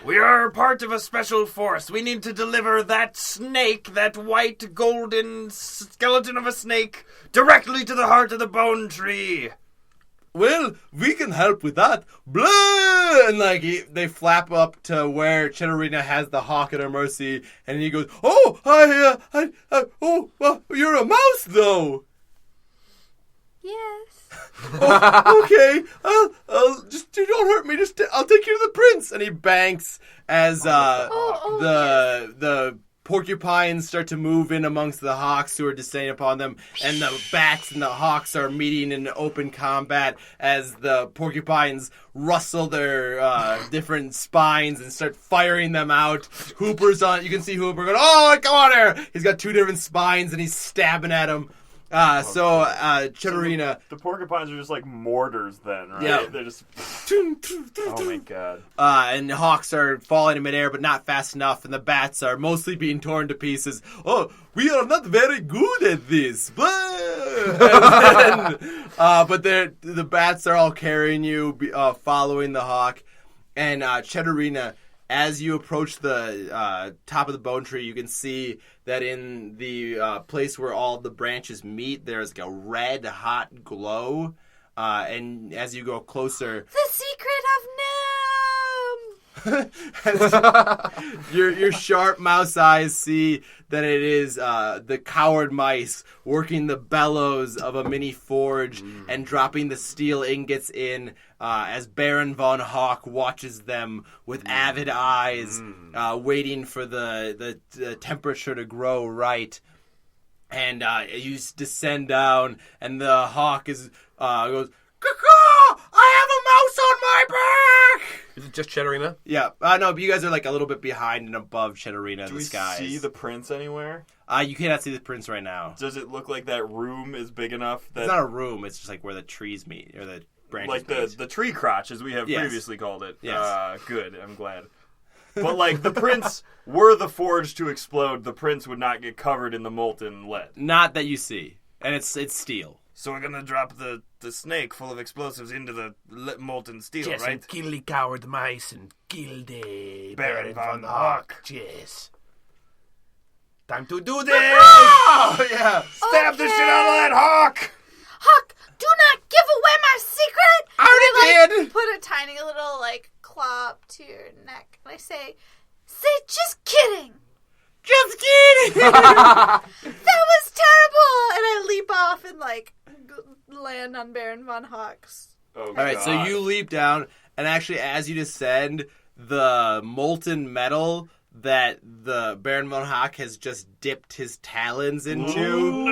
We are part of a special force. We need to deliver that snake, that white golden skeleton of a snake, directly to the heart of the bone tree. Well, we can help with that. Blah! And they flap up to where Cheddarina has the hawk at her mercy, and he goes, "Oh, you're a mouse, though." Yes. Oh, okay. I'll just don't hurt me. I'll take you to the prince. And he banks as the porcupines start to move in amongst the hawks who are descending upon them, and the bats and the hawks are meeting in open combat as the porcupines rustle their different spines and start firing them out. Hooper's on. You can see Hooper going, "Oh, come on here!" He's got two different spines and he's stabbing at them. Cheddarina. The porcupines are just like mortars then, right? Yeah. They're just... Oh my god. And the hawks are falling in midair, but not fast enough, and the bats are mostly being torn to pieces. "Oh, we are not very good at this." But the bats are all carrying you, following the hawk. And Cheddarina, as you approach the top of the bone tree, you can see that in the place where all the branches meet, there's like a red hot glow. And as you go closer, The secret of Gnome! your sharp mouse eyes see that it is the coward mice working the bellows of a mini forge and dropping the steel ingots in as Baron von Hawk watches them with avid eyes, waiting for the temperature to grow right. And you descend down, and the hawk goes, "Caw-caw! I have a mouse on my back!" Is it just Cheddarina? Yeah. No, but you guys are like a little bit behind and above Cheddarina in Do the we skies. see the prince anywhere? You cannot see the prince right now. Does it look like that room is big enough that It's not a room. It's just like where the trees meet or the branches like meet. the tree crotch, as we have Yes. previously called it? Yes. Good. I'm glad. But like the prince, were the forge to explode, the prince would not get covered in the molten lead. Not that you see, and it's steel. So we're gonna drop the snake full of explosives into the molten steel, Yes, right? and kill the coward mice and kill the Baron von Hawk. Yes. Time to do this! Oh yeah. Stab the shit out of that hawk! Hawk, do not give away my secret! I already did. Put a tiny little, claw up to your neck. And I say, just kidding! Just kidding. That was terrible! And I leap off and, land on Baron von Hawk's. Oh, All right, so you leap down, and actually, as you descend, the molten metal that the Baron von Hawk has just dipped his talons into.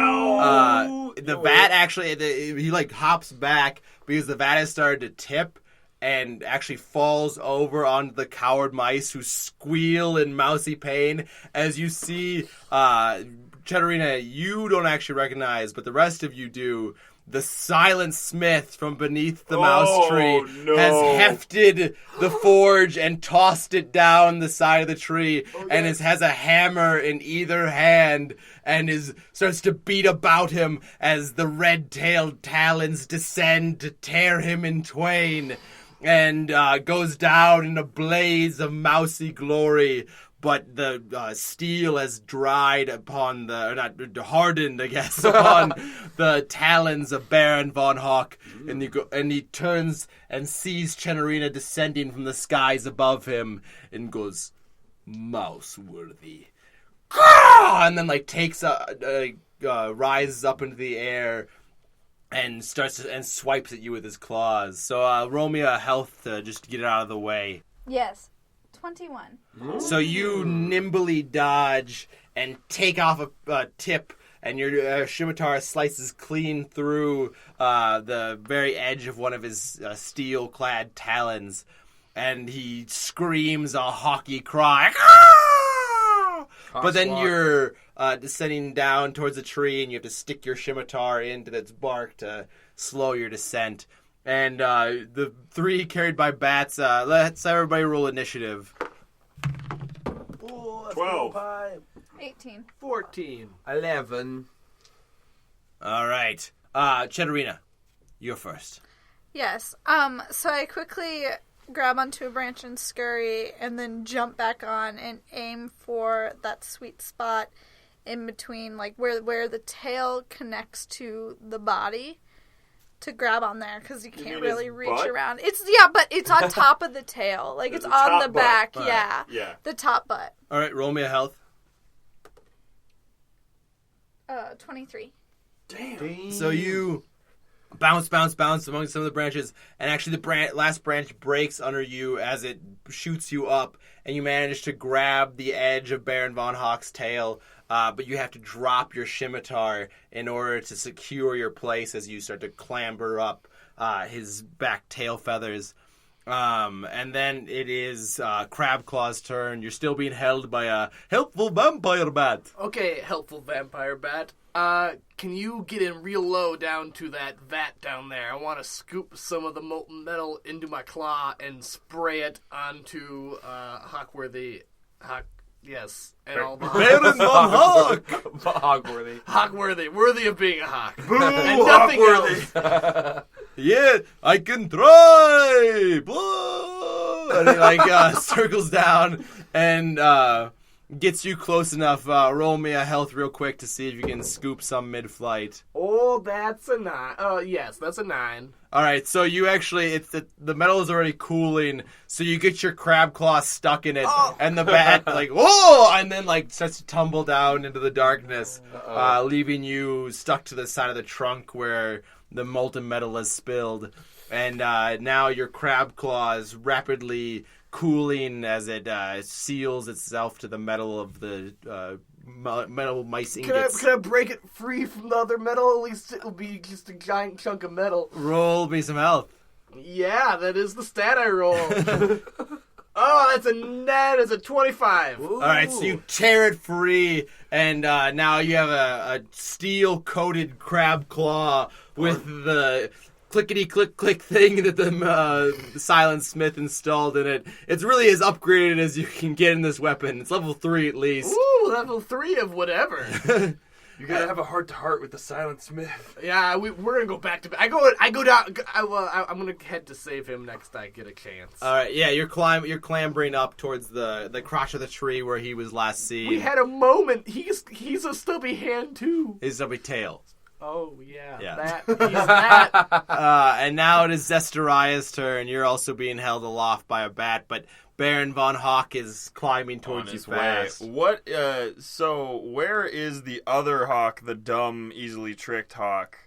The vat actually, he hops back because the vat has started to tip and actually falls over on the coward mice who squeal in mousy pain. As you see, Cheddarina, you don't actually recognize, but the rest of you do. The silent smith from beneath the mouse tree has hefted the forge and tossed it down the side of the tree, and has a hammer in either hand, and starts to beat about him as the red-tailed talons descend to tear him in twain, and goes down in a blaze of mousy glory. But the steel has dried upon hardened, I guess, upon the talons of Baron von Hawk. And he turns and sees Cheddarina descending from the skies above him and goes, mouse-worthy. And then, takes rises up into the air and swipes at you with his claws. So, roll me a health to just get it out of the way. Yes. 21. So you nimbly dodge and take off a tip, and your scimitar slices clean through the very edge of one of his steel-clad talons, and he screams a hawky cry. But then you're descending down towards a tree, and you have to stick your scimitar into its bark to slow your descent. And the three carried by bats, let's everybody roll initiative. 12. 18. 14. 11. All right. Cheddarina, you're first. Yes. So I quickly grab onto a branch and scurry, and then jump back on and aim for that sweet spot in between, where the tail connects to the body. To grab on there because you can't really reach butt? around. But it's on top of the tail. It's The on top the butt. back. Right. Yeah. Yeah. The top butt. All right, roll me a health. 23. So you bounce among some of the branches, and actually the last branch breaks under you as it shoots you up, and you manage to grab the edge of Baron von Hawk's tail, but you have to drop your scimitar in order to secure your place as you start to clamber up his back tail feathers. And then it is CrabClaw's turn. You're still being held by a helpful vampire bat. Okay, helpful vampire bat. Can you get in real low down to that vat down there? I want to scoop some of the molten metal into my claw and spray it onto Hawkworthy. Yes, and all the Baron von Hawk! Hogworthy. Hawkworthy, worthy of being a hawk. Boo, And nothing Hawkworthy. else. Yeah, I can try! Blah! And he, circles down and gets you close enough. Roll me a health real quick to see if you can scoop some mid-flight. Oh, that's a 9. Yes, that's a 9. All right, so you actually, the metal is already cooling, so you get your CrabClaw stuck in it, and the bat, whoa, and then, starts to tumble down into the darkness, leaving you stuck to the side of the trunk where the molten metal has spilled. And now your CrabClaw is rapidly cooling as it seals itself to the metal of the metal mice ingots. Can I break it free from the other metal? At least it'll be just a giant chunk of metal. Roll me some health. Yeah, that is the stat I rolled. Oh, that's a 25. All right, so you tear it free, and now you have a steel-coated CrabClaw with the clickety-click-click thing that the Silent Smith installed in it. It's really as upgraded as you can get in this weapon. It's level 3 at least. Ooh, level 3 of whatever. You gotta have a heart-to-heart with the Silent Smith. Yeah, we're gonna go back to. I go down. I'm gonna head to save him next I get a chance. All right, yeah, you're clambering up towards the crotch of the tree where he was last seen. We had a moment. He's a stubby hand too. His stubby tail. Oh yeah, Yeah. he's that. And now it is Zestariah's turn. You're also being held aloft by a bat, but Baron Von Hawk is climbing towards you fast. What? So where is the other hawk? The dumb, easily tricked hawk.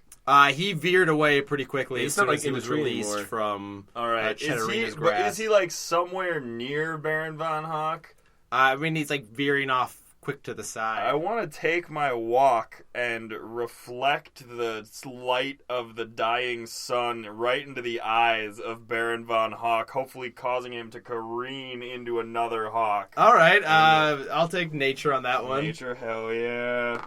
He veered away pretty quickly as soon not as he in the was tree released anymore. from All right. Cheddarina's But grasp. is he like somewhere near Baron Von Hawk? I mean, he's like veering off quick to the I side. want to take my walk and reflect the light of the dying sun right into the eyes of Baron Von Hawk, hopefully causing him to careen into another hawk. All right, I'll take nature on that one. Nature, hell yeah.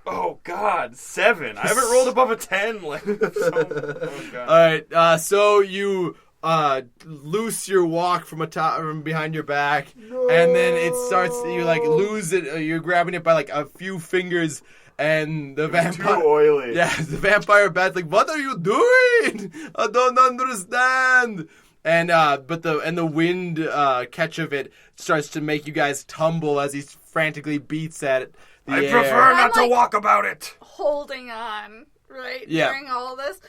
Oh, God, 7. I haven't rolled above a 10. Oh, God. All right, so you loose your walk from behind your back, and then it starts. You like lose it. You're grabbing it by like a few fingers, and the vampire. Too oily. Yeah, the vampire bat's like, "What are you doing? I don't understand." And but the wind catch of it starts to make you guys tumble as he frantically beats at it. I prefer not to walk about it. Holding on, right? Yeah. During all this.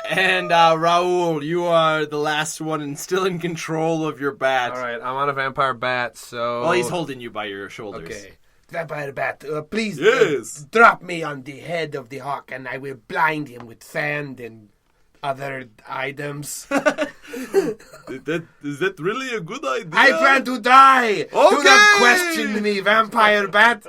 And Raul, you are the last one and still in control of your bat. All right, I'm on a vampire bat, so... Well, he's holding you by your shoulders. Okay. Vampire Bat, please Yes. drop me on the head of the hawk and I will blind him with sand and other items. Is that really a good idea? I plan to die! Do Okay. not question me, Vampire Bat!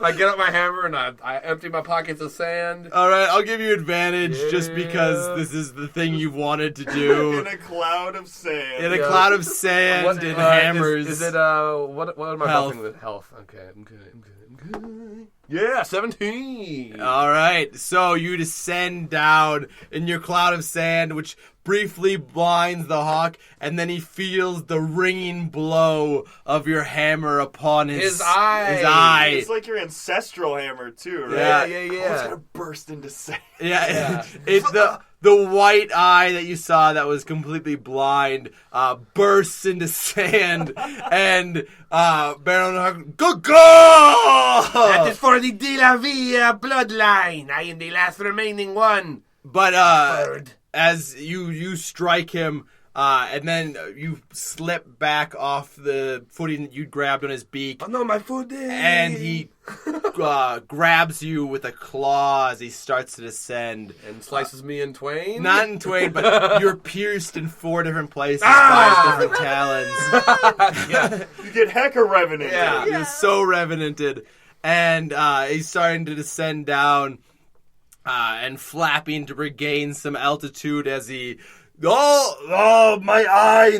I get out my hammer and I empty my pockets of sand. All right, I'll give you advantage just Yeah. because this is the thing you've wanted to do. In a cloud of sand. In a cloud of sand What- and hammers. Is it, what am I Health. buffing with? Health. Okay, I'm good. Yeah, 17. All right, so you descend down in your cloud of sand, which briefly blinds the hawk, and then he feels the ringing blow of your hammer upon his eye. His eye. It's like your ancestral hammer, too, right? Yeah, Oh, it's gonna burst into sand. Yeah, it's the white eye that you saw that was completely blind bursts into sand, and Baron Hawk, go! That is for the De La Vie bloodline. I am the last remaining one. But Bird. as you strike him, and then you slip back off the footing that you grabbed on his beak, Oh no, my foot is... and he grabs you with a claw as he starts to descend. And slices me in twain? Not in twain, but you're pierced in 4 different places by his different talons. You get hecka revenant. Yeah, you're so revenanted. And he's starting to descend down and flapping to regain some altitude as he... Oh, my eye!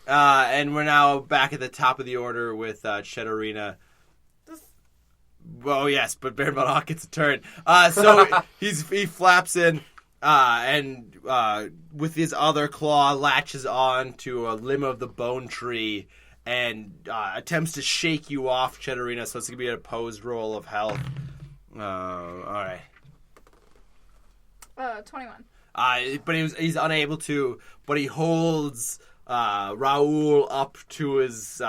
And we're now back at the top of the order with Cheddarina. Well, yes, but Baron Von Hawk gets a turn. So he flaps in and with his other claw latches on to a limb of the bone tree and attempts to shake you off, Cheddarina, so it's going to be an opposed roll of health. All right. 21. But he's unable to, but he holds Raul up to his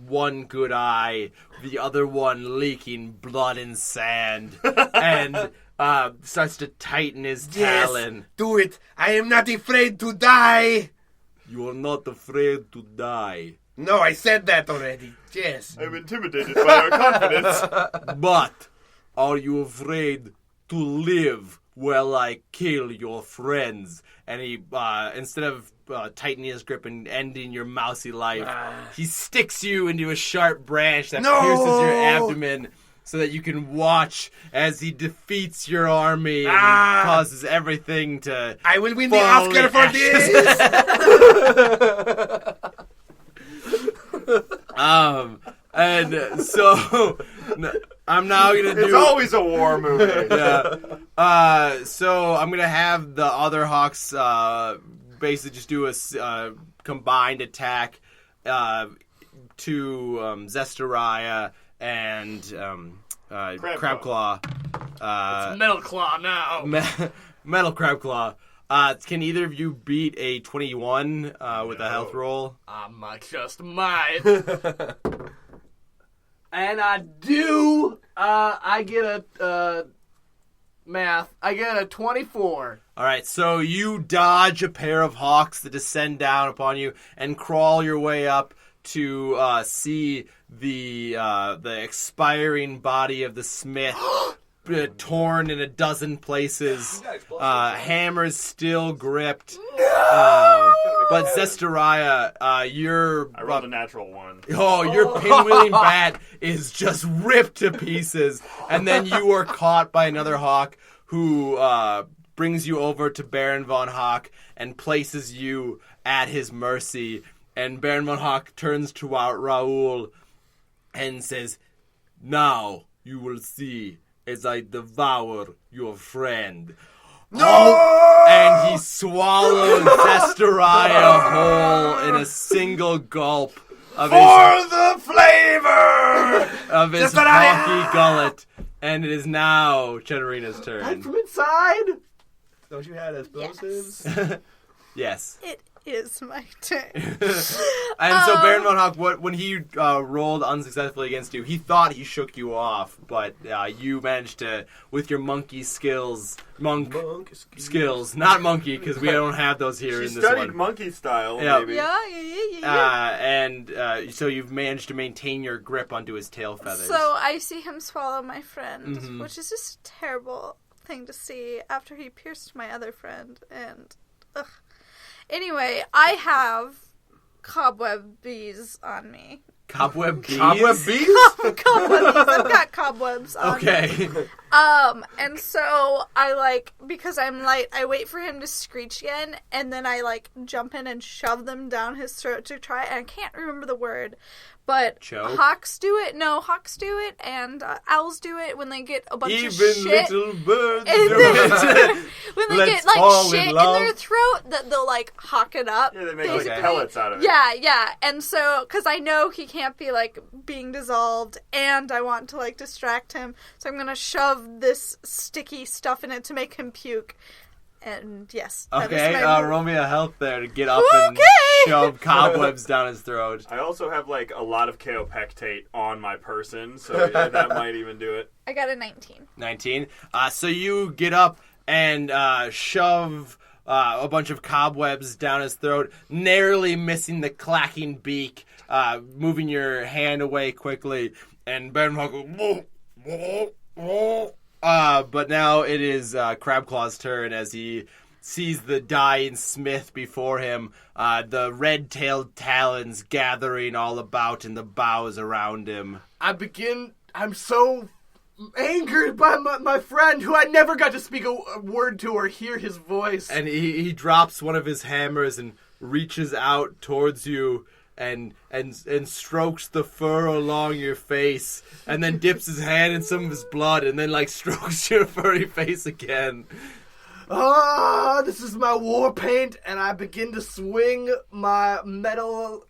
one good eye, the other one leaking blood and sand, and starts to tighten his talon. Do it. I am not afraid to die. You are not afraid to die. No, I said that already. Yes. I'm intimidated by your confidence. But are you afraid to live while I kill your friends? And he, instead of tightening his grip and ending your mousy life, he sticks you into a sharp branch that pierces your abdomen so that you can watch as he defeats your army and causes everything to. I will win the fall Oscar in for ashes. this. And so I'm now gonna do. It's always a war movie. Yeah. So I'm gonna have the other Hawks basically just do a combined attack to Cheddarina and CrabClaw. It's Metal Claw now. Metal CrabClaw. Can either of you beat a 21 with a health roll? I just might. And I do. I get a math. I get a 24. All right, so you dodge a pair of hawks that descend down upon you and crawl your way up to see the expiring body of the smith. Torn in a dozen places, hammers still gripped, but Cheddarina, I rolled a natural 1. your pinwheeling bat is just ripped to pieces, and then you are caught by another hawk who brings you over to Baron von Hawk and places you at his mercy, and Baron von Hawk turns to Raul and says, "Now you will see as I devour your friend." No! And he swallows Cheddarina whole in a single gulp of the flavor! his hawky gullet. And it is now Cheddarina's turn. From inside. Don't you have explosives? Yes. It is my turn. And so Baron von Hawk, when he rolled unsuccessfully against you, he thought he shook you off, but you managed to, with your monkey skills, skills, not monkey, because we don't have those here She in this studied one. monkey style, Yeah. maybe. Yeah. So you've managed to maintain your grip onto his tail feathers. So I see him swallow my friend, Mm-hmm. which is just a terrible thing to see after he pierced my other friend. And, ugh. Anyway, I have cobweb bees on me. Cobweb bees? Cobweb bees? Cobweb bees. I've got cobwebs on me. Okay. And so I because I'm light, I wait for him to screech again, and then I jump in and shove them down his throat to try. And I can't remember the word, but Choke? hawks do it. No, hawks do it, and owls do it when they get a bunch Even of shit. little birds And do then- it. when they Let's get fall shit in in love. their throat, that they'll hawk it up. Yeah, they make basically. pellets out of it. Yeah, and so, because I know he can't be, being dissolved, and I want to, distract him, so I'm gonna shove this sticky stuff in it to make him puke. And, yes. that is Okay, my move. roll me a health there to get up and Okay. shove cobwebs down his throat. I also have a lot of kaopectate on my person, so yeah, that might even do it. I got a 19. 19. So you get up and shove a bunch of cobwebs down his throat, narrowly missing the clacking beak, moving your hand away quickly, and Baron Hawk goes, but now it is CrabClaw's turn as he sees the dying smith before him, the red-tailed talons gathering all about in the boughs around him. I'm so angered by my friend, who I never got to speak a word to or hear his voice. And he drops one of his hammers and reaches out towards you and strokes the fur along your face, and then dips his hand in some of his blood, and then strokes your furry face again. This is my war paint, and I begin to swing my metallic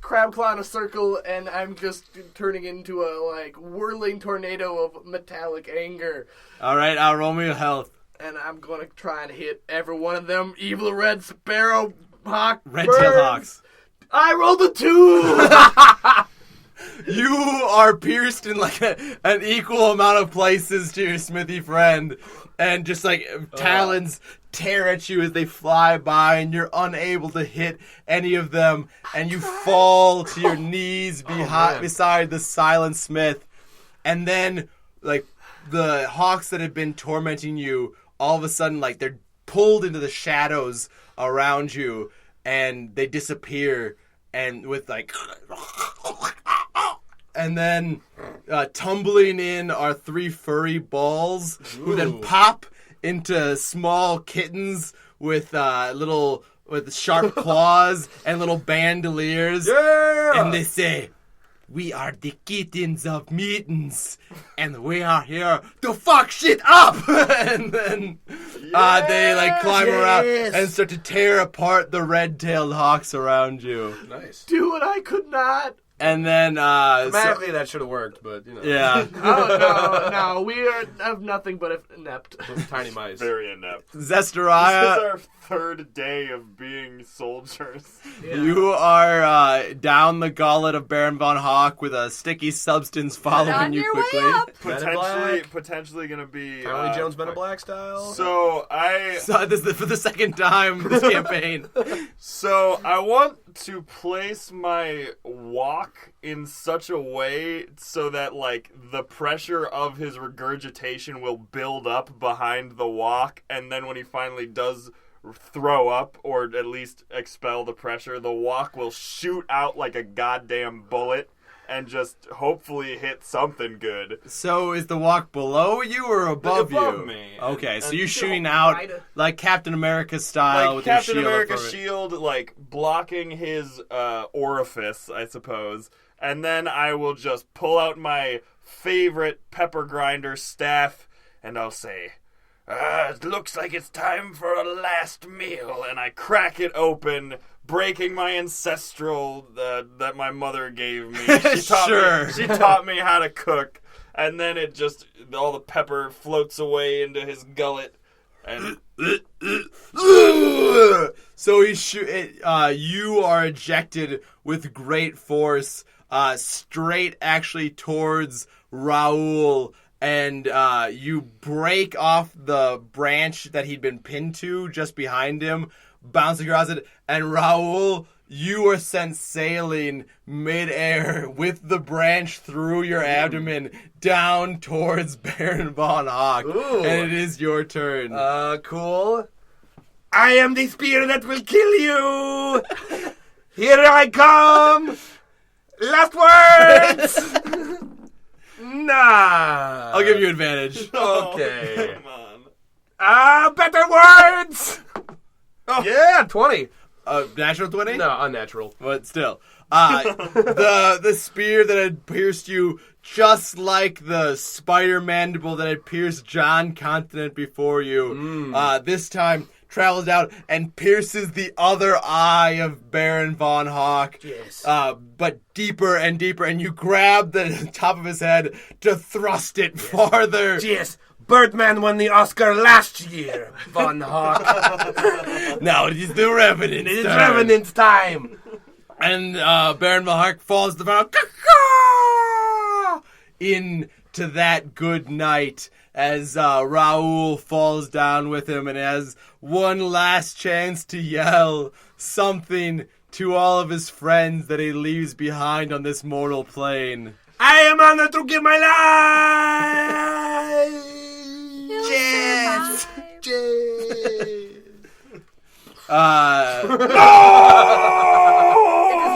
CrabClaw in a circle, and I'm just turning into a whirling tornado of metallic anger. All right, I'll roll me a health. And I'm gonna try and hit every one of them evil red sparrow hawk Red-tailed birds. hawks. I rolled a 2. You are pierced in an equal amount of places to your smithy friend, and just talons tear at you as they fly by, and you're unable to hit any of them, and you fall to your knees beside the silent smith, and then the hawks that had been tormenting you, all of a sudden they're pulled into the shadows around you, and they disappear, and with and then tumbling in are 3 furry balls who then pop into small kittens with with sharp claws and little bandoliers. Yeah! And they say, "We are the kittens of mittens, and we are here to fuck shit up." And then they climb around and start to tear apart the red-tailed hawks around you. Nice. Do what I could not. And then Automatically that should have worked, but yeah. Oh, no, we have nothing but inept. Those tiny mice. Very inept. Zesteriah, This is our 3rd day of being soldiers. you are down the gullet of Baron von Hawk with a sticky substance following On you your quickly. way up. Men in Black. Potentially gonna be Tommy Lee Jones, Men in Black style. So This is for the second time this campaign. So I want to place my walk in such a way so that the pressure of his regurgitation will build up behind the walk, and then when he finally does throw up or at least expel the pressure, the walk will shoot out like a goddamn bullet and just hopefully hit something good. So is the walk below you or above you? Above me. Okay, so you're And shooting so out wide. like Captain America style with Captain your shield. America's up shield, blocking his orifice, I suppose. And then I will just pull out my favorite pepper grinder staff, and I'll say, "It looks like it's time for a last meal." And I crack it open, breaking my ancestral that my mother gave me. She taught me how to cook. And then all the pepper floats away into his gullet. And So you are ejected with great force, straight actually towards Raul, and you break off the branch that he'd been pinned to just behind him, bouncing across it, and Raul, you are sent sailing midair with the branch through your abdomen down towards Baron von Hawk. Ooh. And it is your turn. Cool. I am the spear that will kill you. Here I come. Last words. Nah. I'll give you advantage. Okay. come on. Better words. Oh. Yeah, 20. Natural 20? No, unnatural. But still. The spear that had pierced you, just like the spider mandible that had pierced John Continent before you, this time travels out and pierces the other eye of Baron von Hawk. Yes. But deeper and deeper, and you grab the top of his head to thrust it farther. Yes. Birdman won the Oscar last year, Von Hawk. Now it is the Revenant's It is turn. Revenant's time. And Baron von Hawk falls to the ground into that good night as Raul falls down with him and has one last chance to yell something to all of his friends that he leaves behind on this mortal plane. I am honored to give my life. Yes. It is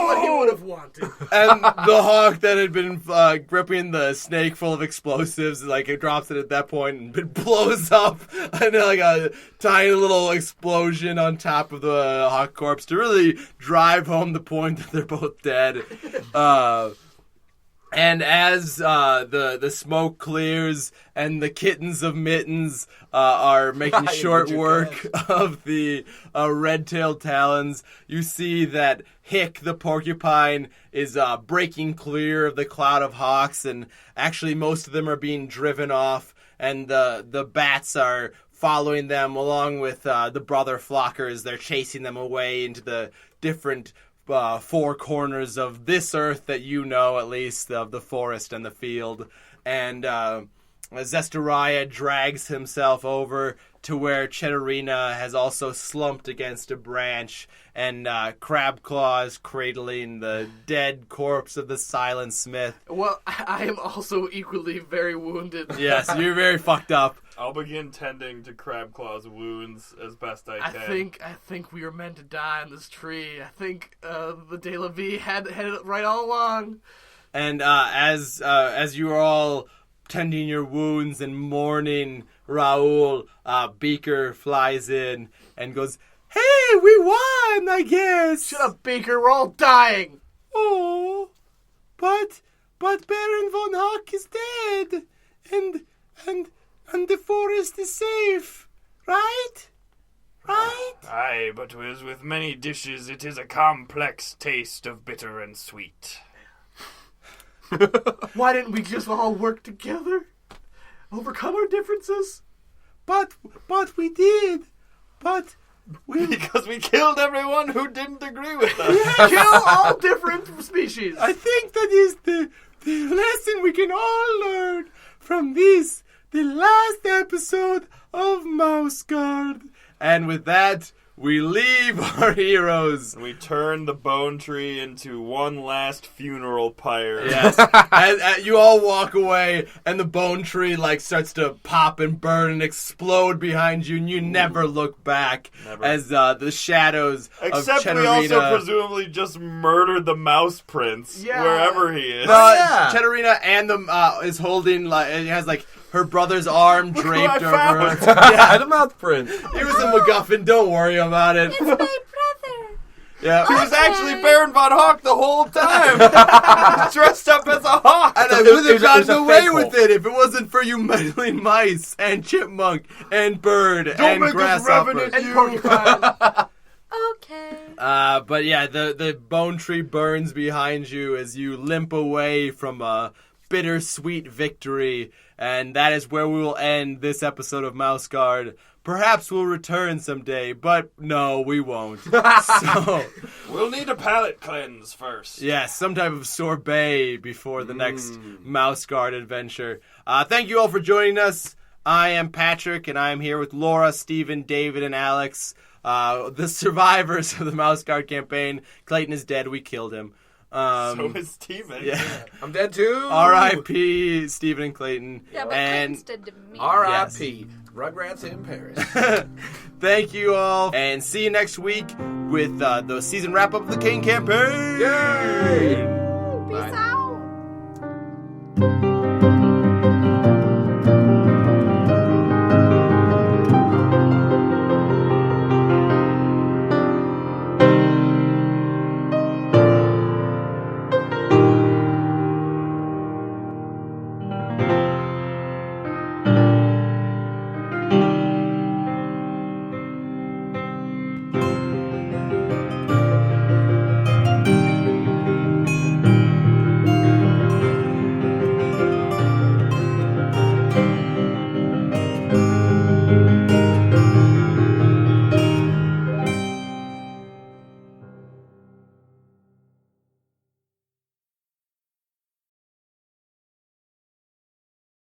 what he would have wanted. And the hawk that had been gripping the snake full of explosives, it drops it at that point and it blows up and a tiny little explosion on top of the hawk corpse to really drive home the point that they're both dead. And as the smoke clears and the kittens of mittens are making short work of the red-tailed talons, you see that Hick the porcupine is breaking clear of the cloud of hawks, and actually most of them are being driven off, and the bats are following them along with the brother flockers. They're chasing them away into the different four corners of this earth that you know, at least, of the forest and the field. And Zesteriah drags himself over to where Cheddarina has also slumped against a branch, and CrabClaw is cradling the dead corpse of the silent smith. Well, I am also equally very wounded. Yes, you're very fucked up. I'll begin tending to CrabClaw's wounds as best I can. I think we were meant to die on this tree. I think the De La Vie had it right all along. And as you are all tending your wounds and mourning Raul, Beaker flies in and goes, "Hey, we won, I guess." Shut up, Baker. We're all dying. Oh, but Baron von Hock is dead, and the forest is safe, right? Right? Aye, but as with many dishes, it is a complex taste of bitter and sweet. Why didn't we just all work together? Overcome our differences? But we did. But we Because we killed everyone who didn't agree with us. Kill all different species. I think that is the lesson we can all learn from this, the last episode of MouseGuard. And with that, we leave our heroes. We turn the bone tree into one last funeral pyre. Yes. and you all walk away, and the bone tree starts to pop and burn and explode behind you, and you never look back. Never. As the shadows Except of we Cheddarina... also presumably just murdered the mouse prince, Yeah. wherever he is. Cheddarina and is holding it has her brother's arm draped who over I her. found. Yeah, The mouth print. he was a MacGuffin. Don't worry about it. It's my brother. Yeah, He was actually Baron von Hawk the whole time, dressed up as a hawk. and I it would was have gotten a away fake with it if it wasn't for you meddling mice and chipmunk and bird and make us grasshopper. revenant. And porcupine. Okay. But yeah, the bone tree burns behind you as you limp away from a bittersweet victory, and that is where we will end this episode of MouseGuard. Perhaps we'll return someday, but no, we won't. So, We'll need a palate cleanse first. yes, some type of sorbet before the next MouseGuard adventure. Thank you all for joining us. I am Patrick, and I am here with Laura, Steven, David, and Alex, the survivors of the MouseGuard campaign. Clayton is dead. We killed him. So is Steven. Yeah. I'm dead too. R.I.P. Stephen and Clayton. Yeah, but and Clayton's dead to me. R.I.P. Rugrats in Paris. thank you all, and see you next week with the season wrap-up of the King campaign. Yay!